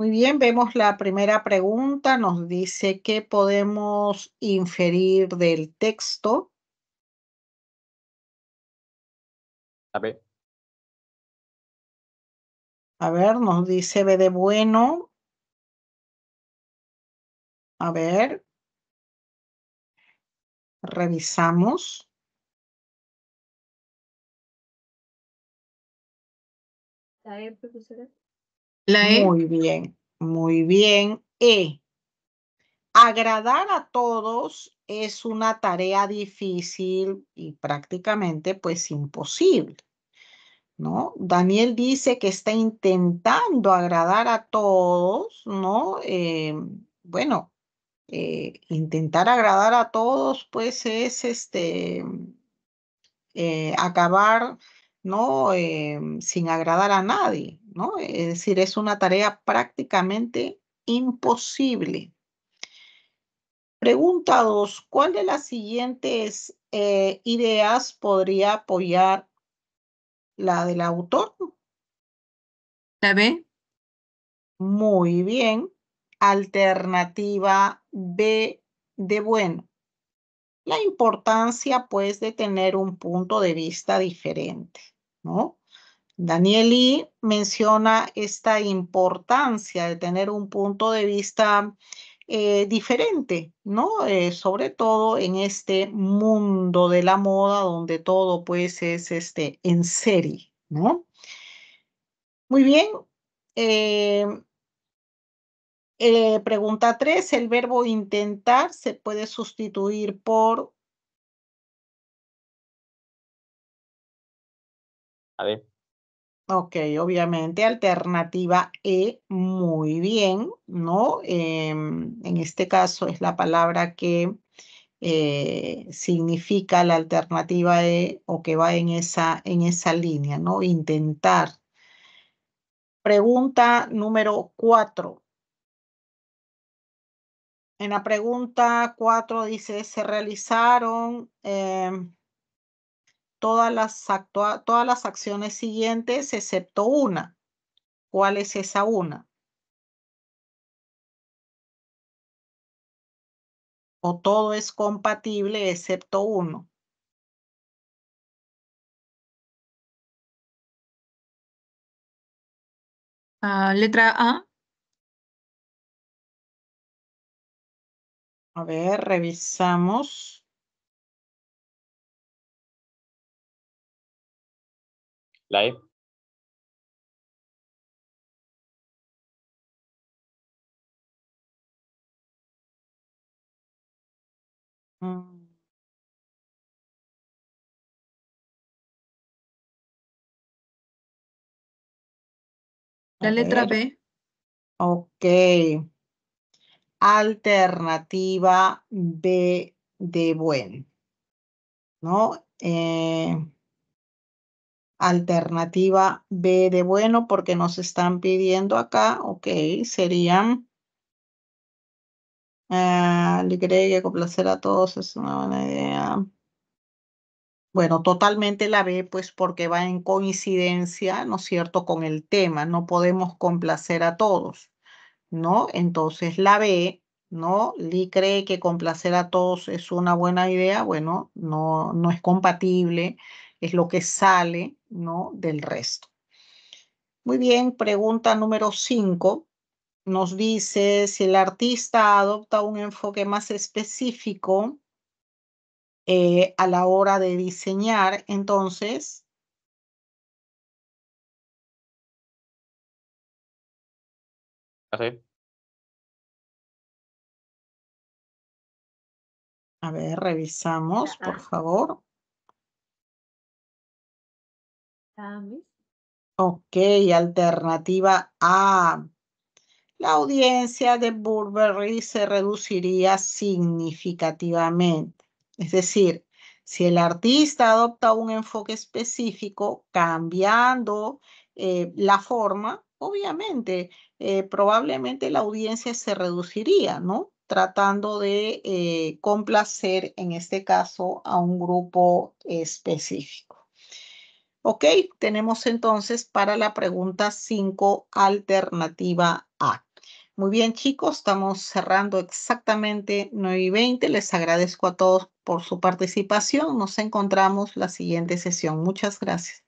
Muy bien, vemos la primera pregunta. Nos dice qué podemos inferir del texto. La B. A ver, nos dice B de bueno. A ver. Revisamos. La E, profesora. La E. Muy bien, muy bien. E. Agradar a todos es una tarea difícil y prácticamente pues imposible, ¿no? Daniel dice que está intentando agradar a todos, ¿no? Bueno, intentar agradar a todos pues es acabar, ¿no? Sin agradar a nadie, ¿no? Es decir, es una tarea prácticamente imposible. Pregunta 2. ¿Cuál de las siguientes ideas podría apoyar la del autor? La B. Muy bien. Alternativa B de bueno. La importancia, pues, de tener un punto de vista diferente, ¿no? Danieli menciona esta importancia de tener un punto de vista diferente, ¿no? Sobre todo en este mundo de la moda donde todo pues es en serie, ¿no? Muy bien. Pregunta 3, el verbo intentar se puede sustituir por... La B. Ok, obviamente, alternativa E, muy bien, ¿no? En este caso es la palabra que significa la alternativa E o que va en esa línea, ¿no? Intentar. Pregunta número 4. En la pregunta 4 dice, se realizaron todas las acciones siguientes excepto una. ¿Cuál es esa una? O todo es compatible excepto uno. Letra A. A ver, revisamos. La E. Mm. La A letra ver. B. Ok. Alternativa B de bueno, ¿no? Alternativa B de bueno, porque nos están pidiendo acá, ok, serían, le cree que complacer a todos es una buena idea. Bueno, totalmente la B, pues porque va en coincidencia, ¿no es cierto?, con el tema, no podemos complacer a todos, ¿no? Entonces la B, ¿no? Lee cree que complacer a todos es una buena idea. Bueno, no es compatible, es lo que sale, ¿no? Del resto. Muy bien, pregunta número 5. Nos dice si el artista adopta un enfoque más específico a la hora de diseñar, entonces... La C. A ver, revisamos, La A. por favor. Miss. Ok, alternativa A. La audiencia de Burberry se reduciría significativamente. Es decir, si el artista adopta un enfoque específico, cambiando la forma, obviamente, probablemente la audiencia se reduciría, ¿no? Tratando de complacer, en este caso, a un grupo específico. Ok, tenemos entonces para la pregunta 5, alternativa A. Muy bien, chicos, estamos cerrando exactamente 9:20. Les agradezco a todos por su participación. Nos encontramos la siguiente sesión. Muchas gracias.